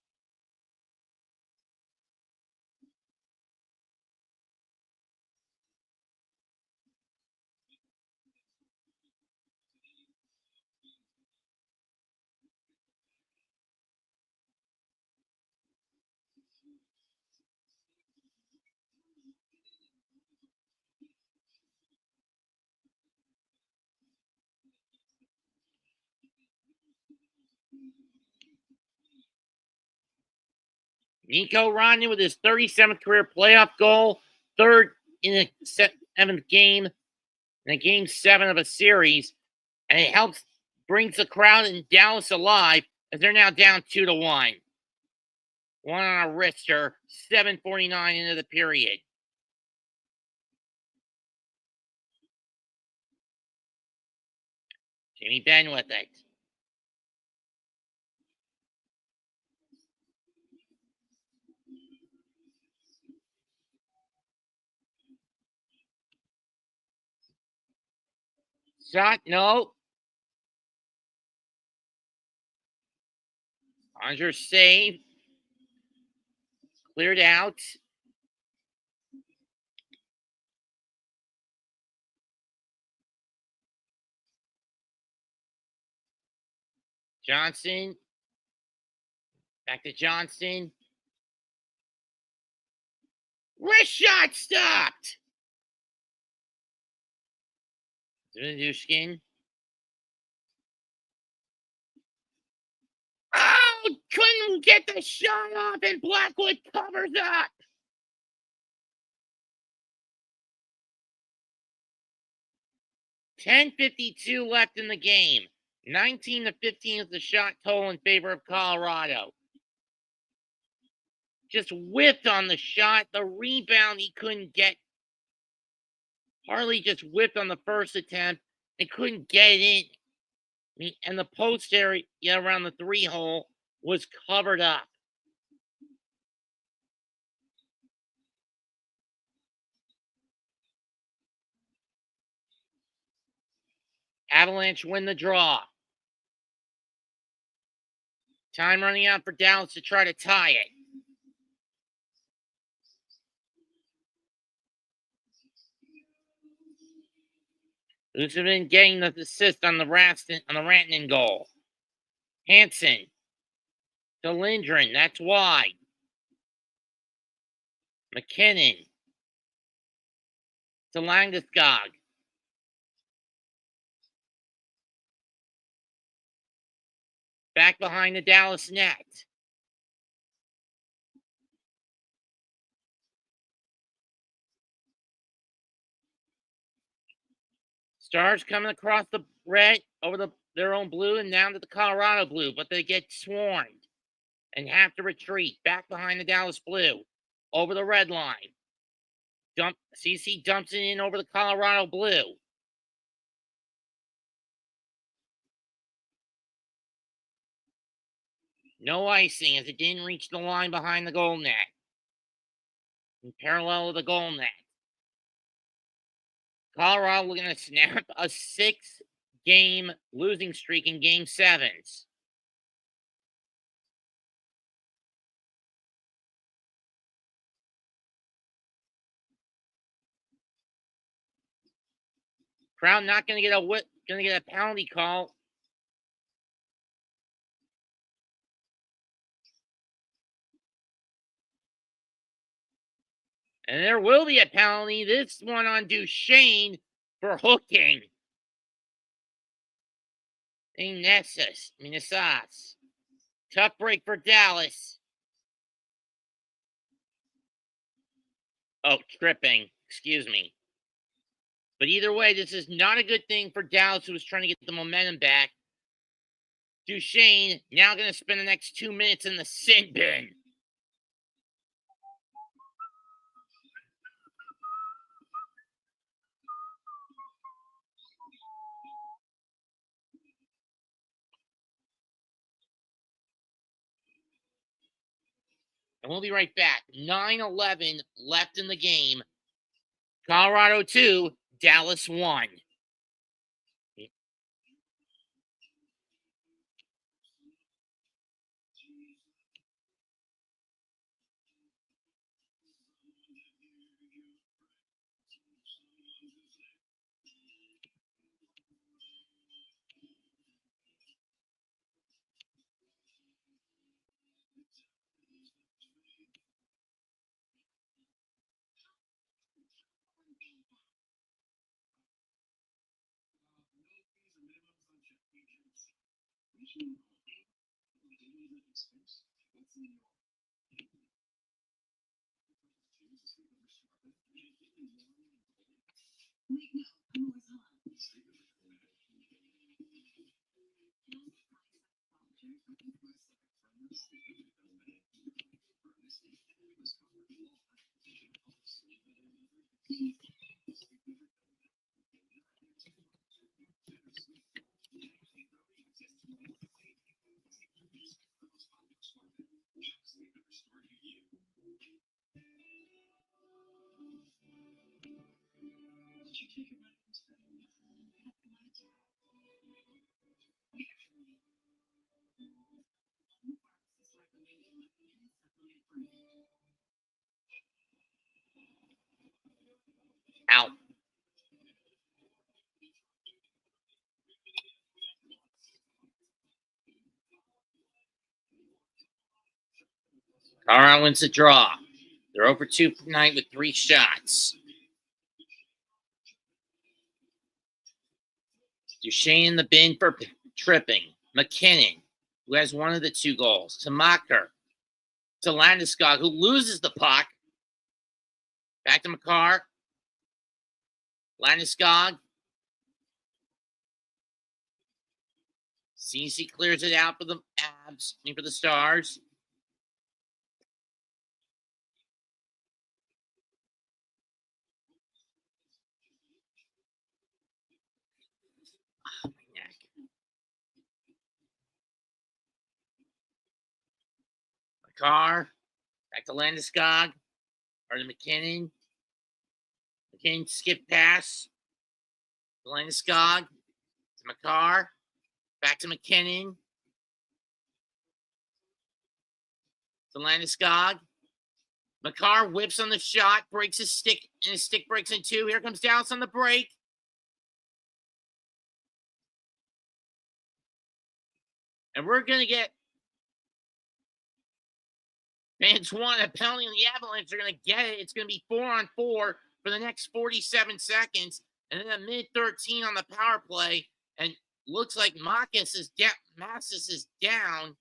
Nico Rodney with his 37th career playoff goal, third in the 7th game, in Game 7 of a series, and it helps brings the crowd in Dallas alive as they're now down 2-1. One on a wrister, 7:49 into the period. Jimmy Benn with it. Shot, no. Under save. Cleared out. Johnson. Back to Johnson. Wrist shot stopped. Zvinushkin. Oh, couldn't get the shot off, and Blackwood covers up. .10:52 left in the game. 19-15 is the shot total in favor of Colorado. Just whiffed on the shot. The rebound he couldn't get. Harley just whiffed on the first attempt and couldn't get it in. And the post area around the 3-hole was covered up. Avalanche win the draw. Time running out for Dallas to try to tie it. Who's been getting the assist on the Rantanen goal? Hansen to Lindgren. That's wide. McKinnon to Landeskog. Back behind the Dallas net. Stars coming across the red over their own blue and down to the Colorado blue, but they get swarmed and have to retreat back behind the Dallas blue over the red line. CC dumps it in over the Colorado blue. No icing as it didn't reach the line behind the goal net. In parallel to the goal net. Colorado looking to snap a 6-game losing streak in Game 7s. Crowd not going to get a penalty call. And there will be a penalty. This one on Duchesne for hooking. Minnesas. Tough break for Dallas. Oh, tripping. Excuse me. But either way, this is not a good thing for Dallas, who was trying to get the momentum back. Duchesne now going to spend the next 2 minutes in the sin bin. And we'll be right back. 9-11 left in the game. Colorado 2, Dallas 1. Out. Colorado wins the draw. They're over 2 tonight with 3 shots. Duchesne in the bin for tripping. McKinnon, who has one of the 2 goals. To Macher. To Landeskog, who loses the puck. Back to McCarr. Landeskog. CC clears it out for the Abs, for the Stars. Oh, my neck. Makar, back to Landeskog, or to McKinnon. McKinnon skip pass. To Landeskog, to Makar, back to McKinnon. To Landeskog. Makar whips on the shot, breaks his stick, and his stick breaks in two. Here comes Dallas on the break. And we're going to get fans want a penalty, and the Avalanche are going to get it. It's going to be 4-on-4 for the next 47 seconds. And then a minute 13 on the power play. And looks like Massis is down.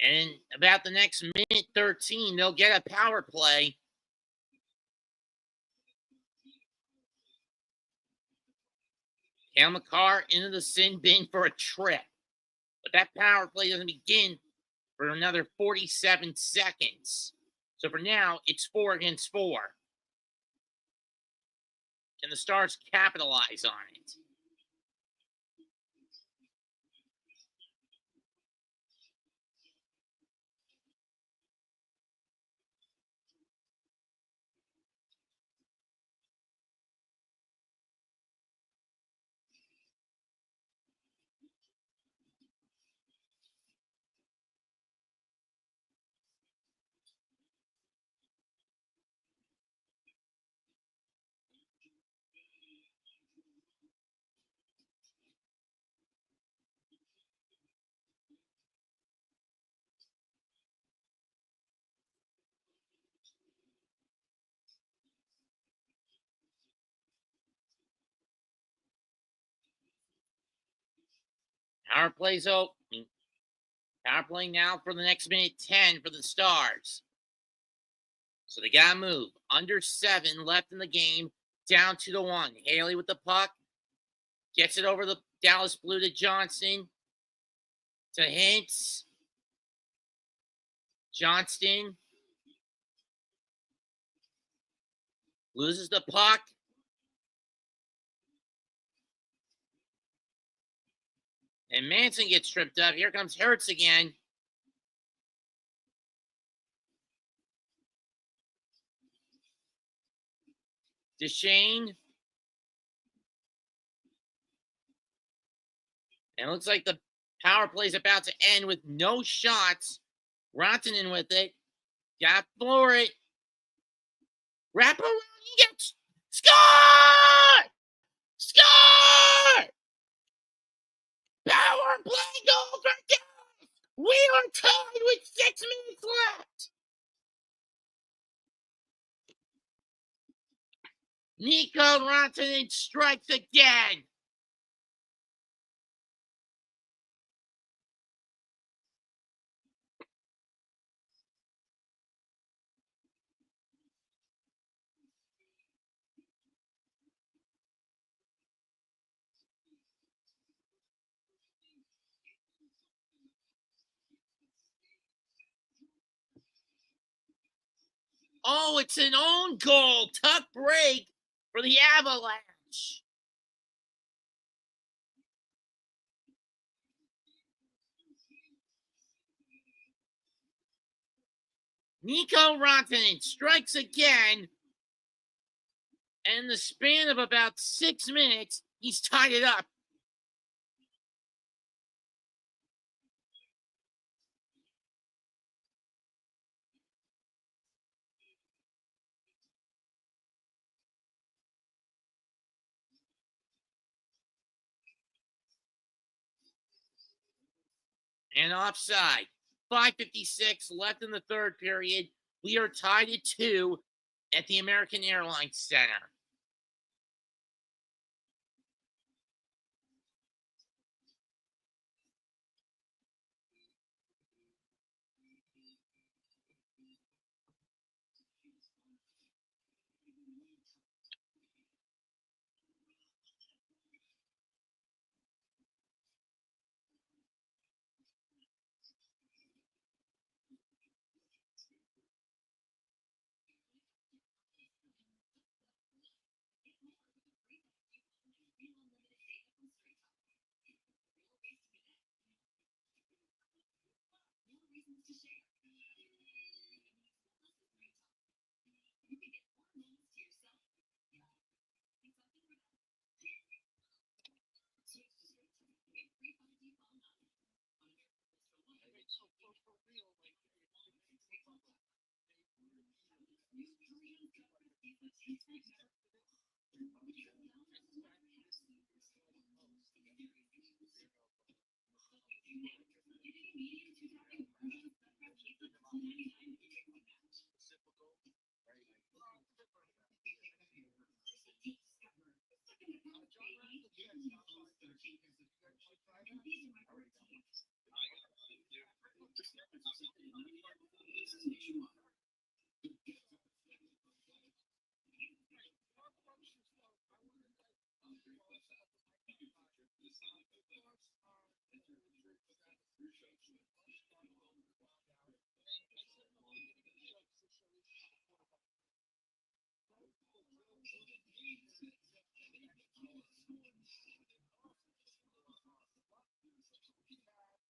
And in about the next minute 13, they'll get a power play. Cale Makar into the sin bin for a trip. But that power play doesn't begin for another 47 seconds. So for now, it's 4 against 4. Can the Stars capitalize on it? Power play's open. Power play now for the next minute 10 for the Stars. So they got to move. Under 7 left in the game. Down 2-1. Haley with the puck. Gets it over the Dallas Blue to Johnston. To Hintz. Johnston. Loses the puck. And Manson gets tripped up. Here comes Hertz again. DeShane. And it looks like the power play is about to end with no shots. Rantanen with it. Got for it. Wrap around. He gets score! Score! Power play goal for Dallas. We are tied with 6 minutes left. Nico Rantanen strikes again. Oh, it's an own goal. Tough break for the Avalanche. Nico Rantanen strikes again. And in the span of about 6 minutes, he's tied it up. And offside. 5:56 left in the third period. We are tied at 2 at the American Airlines Center.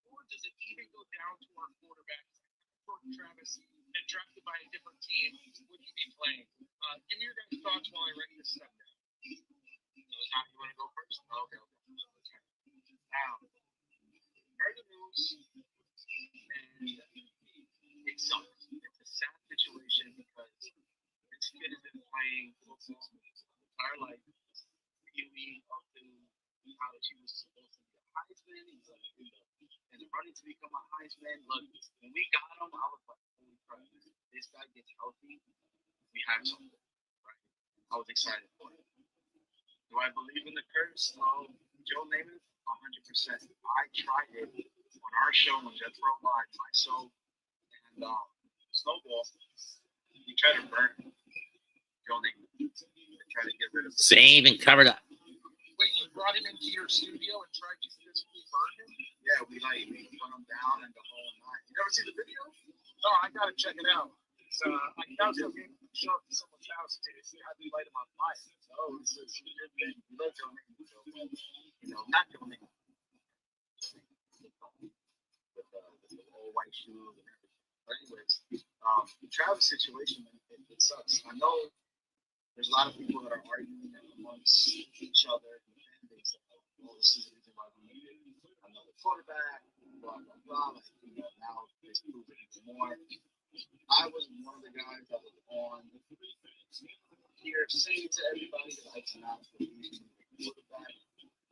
Or does it even go down to our quarterback, Jordan Travis, and drafted by a different team? Would you be playing? Give me your guys' thoughts while I write this stuff down. Tom, you want to go first? Okay. Now, heard the news, and it sucks. It's a sad situation because this kid has been playing football his entire life. Really up to college, he was supposed to be a Heisman. He was in the running to become a Heisman. Look, when we got him, I was like, holy crap, this guy gets healthy. We have something, right? I was excited for it. Do I believe in the curse of Joe Namath? 100%. I tried it on our show on Jethro Live, myself and Snowball. We tried to burn Joe Namath. Try to get rid of him. Save and covered up. Wait, you brought him into your studio and tried to physically burn him? Yeah, we put him down and the whole night. You never see the video? No, I gotta check it out. It's I gotta show up to someone's house to see how they light him on fire. Oh, it's a good thing. You love your name, not your name. With the old white shoes and everything. But anyways, the Travis situation, it sucks. I know there's a lot of people that are arguing amongst each other in the fan base. Oh, this is the reason why we needed another quarterback, blah, blah, blah. Now it's proven even more. I was one of the guys that was on here saying to everybody that I cannot believe in the quarterback.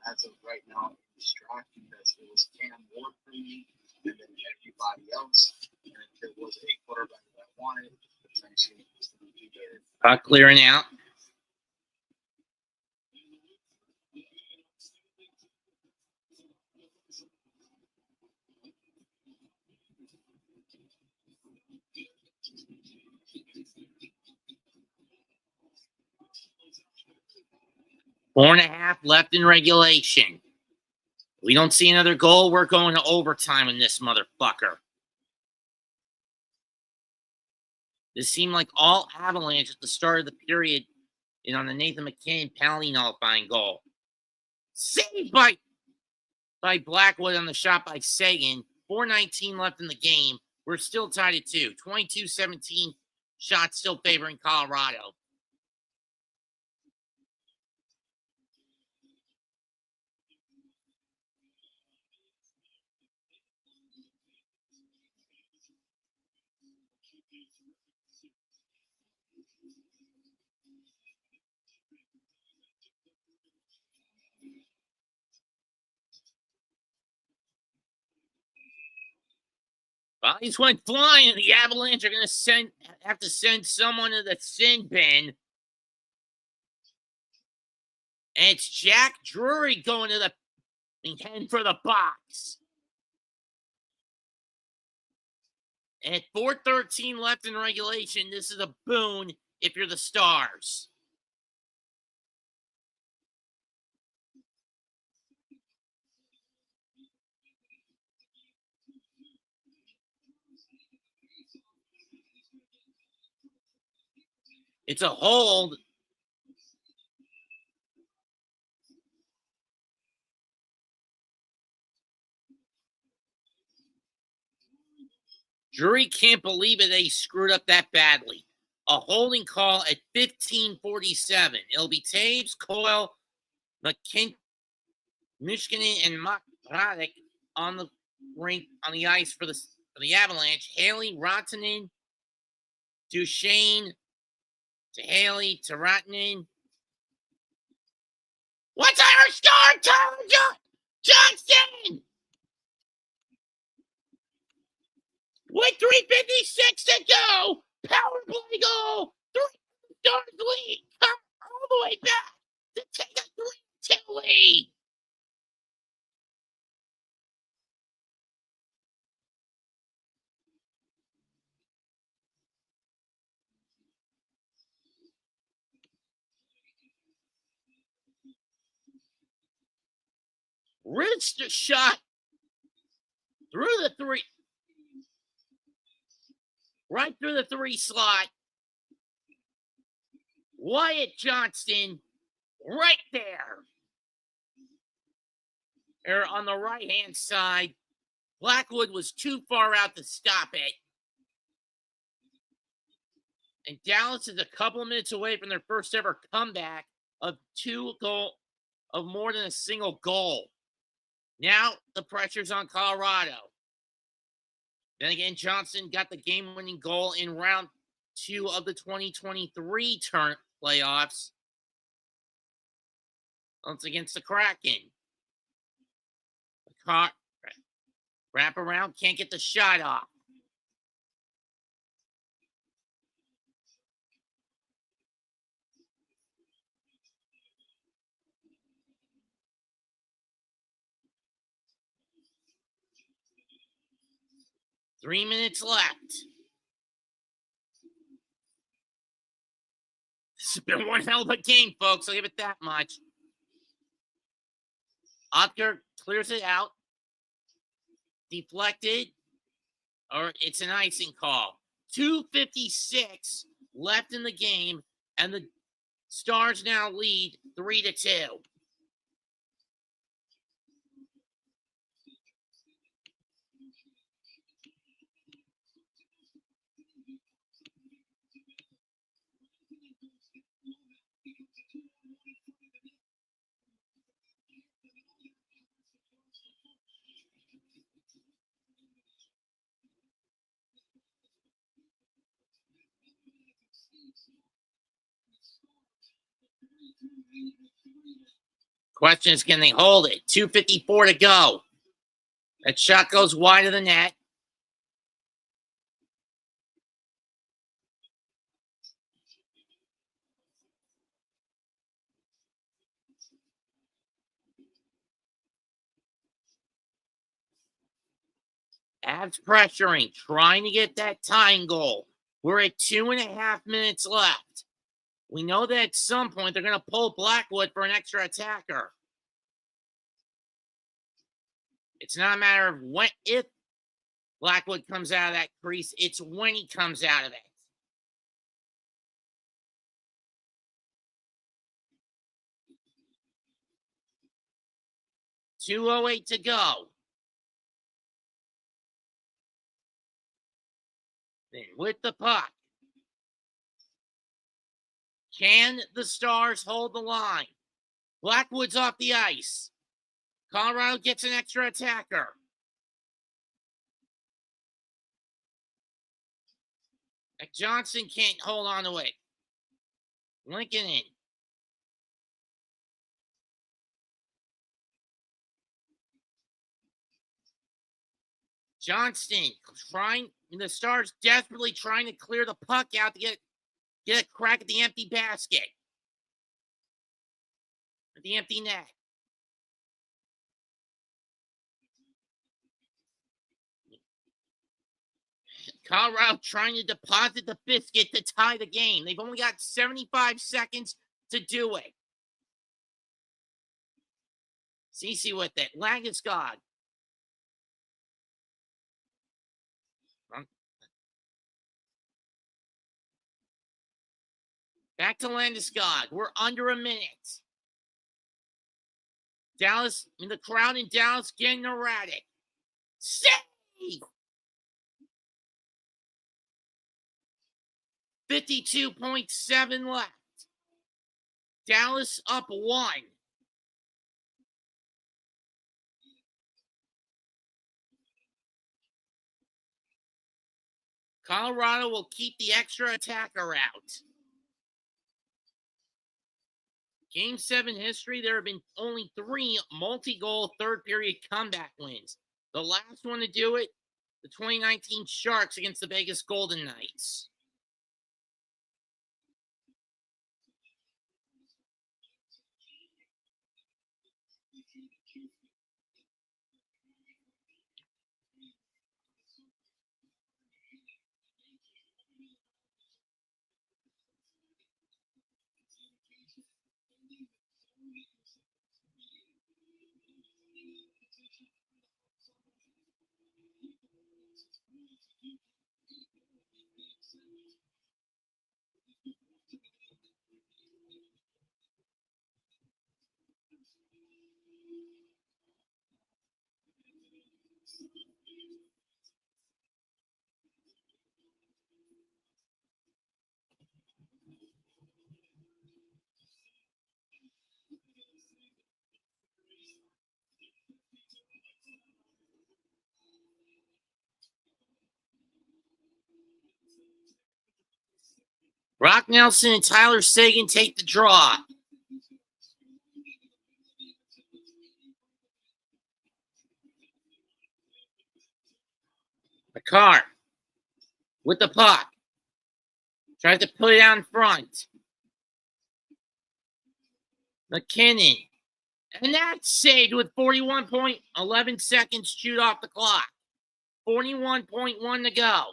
As of right now, in this draft, because it was Cam Ward for me, and then everybody else. And if there was a quarterback that I wanted, potentially it was going to be there. Clearing out. Four and a half left in regulation. We don't see another goal. We're going to overtime in this motherfucker. This seemed like all Avalanche at the start of the period and on the Nathan McKinnon penalty nullifying goal. Saved by Blackwood on the shot by Sagan. 4:19 left in the game. We're still tied at 2. 22-17 shot still favoring Colorado. Bodies went flying, and the Avalanche are going to have to send someone to the sin bin. And it's Jack Drury going to the heading for the box. And at 4:13 left in regulation, this is a boon if you're the Stars. It's a hold. Drury can't believe it they screwed up that badly. A holding call at 15:47. It'll be Taves, Coyle, McKinnon, and Radek on the rink on the ice for the Avalanche. Haley, Rantanen, Duchesne to Haley to Rantanen. One-timer star, Tyler Johnson! With 3:56 to go, power play goal. 3 Stars lead. Come all the way back to take a 3-2 lead. Wrist shot through the 3. Right through the 3 slot. Wyatt Johnston right there. Or on the right-hand side. Blackwood was too far out to stop it. And Dallas is a couple of minutes away from their first ever comeback of more than a single goal. Now the pressure's on Colorado. Then again, Johnson got the game-winning goal in round 2 of the 2023 playoffs. It's against the Kraken. Wrap around, can't get the shot off. Three minutes left. This has been one hell of a game, folks. I'll give it that much. Otker clears it out. Deflected. Or it's an icing call. 2:56 left in the game, and the Stars now lead 3-2. Question is, can they hold it? 2:54 to go. That shot goes wide of the net. Avs pressuring, trying to get that tying goal. We're at 2.5 minutes left. We know that at some point they're going to pull Blackwood for an extra attacker. It's not a matter of if Blackwood comes out of that crease, it's when he comes out of it. .208 to go. Then with the puck. Can the Stars hold the line? Blackwood's off the ice. Colorado gets an extra attacker. Johnson can't hold on to it. Lincoln in. Johnston the Stars desperately trying to clear the puck out to get a crack at the empty basket. At the empty net. Colorado trying to deposit the biscuit to tie the game. They've only got 75 seconds to do it. Cece with it. Landeskog. Back to Landeskog. We're under a minute. Dallas, the crowd in Dallas getting erratic. Save! 52.7 left. Dallas up 1. Colorado will keep the extra attacker out. Game 7 history, there have been only 3 multi-goal third-period comeback wins. The last one to do it, the 2019 Sharks against the Vegas Golden Knights. Brock Nelson and Tyler Seguin take the draw. McCarr with the puck. Tries to put it out in front. McKinnon. And that's saved with 41.11 seconds chewed off the clock. 41.1 to go.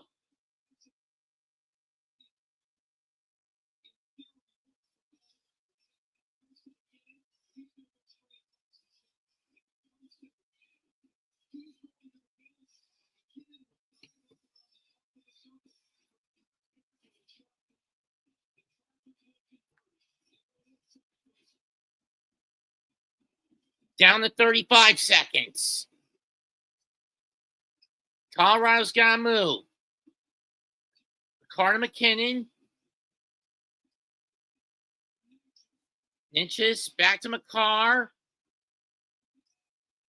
Down to 35 seconds. Colorado's got to move. Carter McKinnon. Inches. Back to McCarr.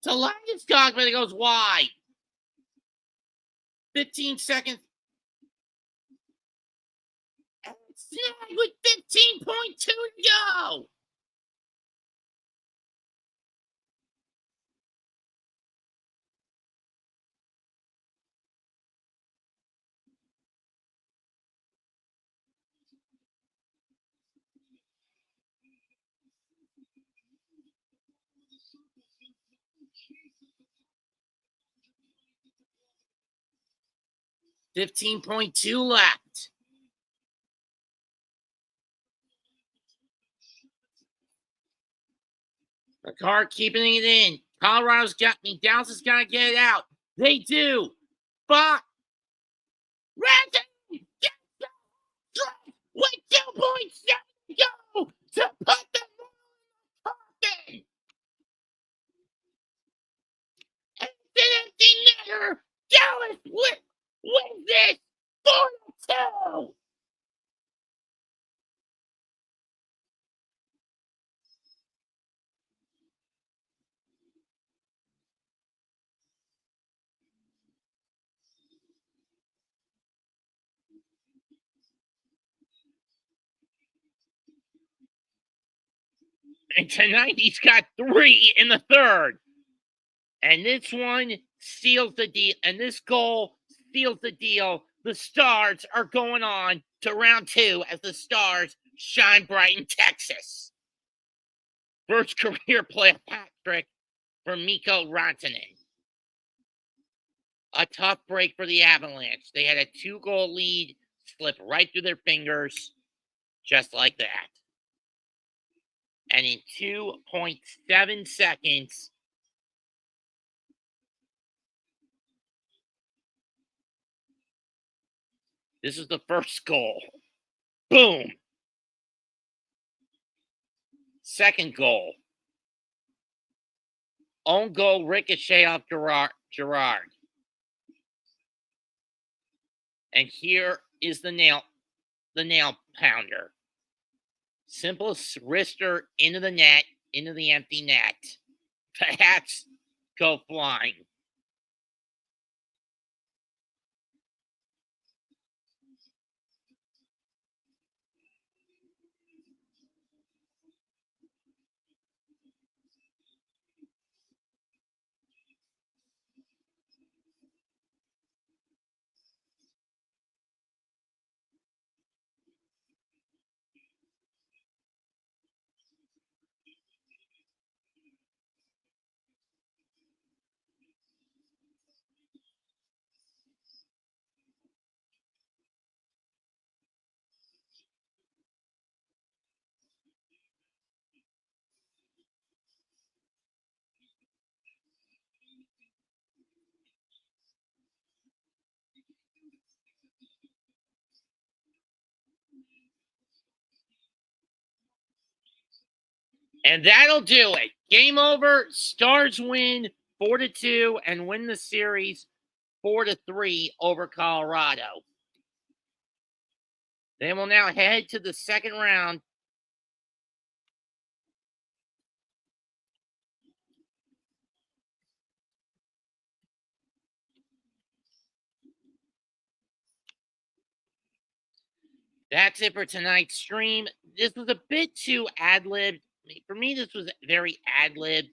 To Landeskog, but it goes wide. 15 seconds. And snagged with 15.2 to go. $15.2 left. McCarr keeping it in. Colorado's got me. Dallas has got to get it out. They do. But Randy gets the strike with 2.7 to go to put the coffin. And it's an empty netter. Dallas wins this 4-2. And tonight he's got 3 in the third. And this one seals the deal, and this goal seals the deal. The Stars are going on to round 2 as the Stars shine bright in Texas. First career playoff hat trick for Mikko Rantanen. A tough break for the Avalanche. They had a 2-goal lead, slip right through their fingers, just like that. And in 2.7 seconds, this is the first goal. Boom. Second goal. Own goal, ricochet off Gerard. And here is the nail pounder. Simple wrister into the net, into the empty net. The hats go flying. And that'll do it. Game over. Stars win 4-2 and win the series 4-3 over Colorado. They will now head to the second round. That's it for tonight's stream. This was a bit too ad-libbed. For me, this was very ad-libbed.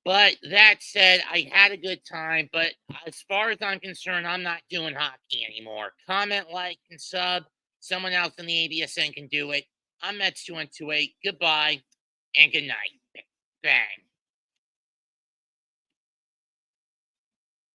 But that said, I had a good time. But as far as I'm concerned, I'm not doing hockey anymore. Comment, like, and sub. Someone else in the ABSN can do it. I'm Mets 2128. Goodbye and good night. Bang.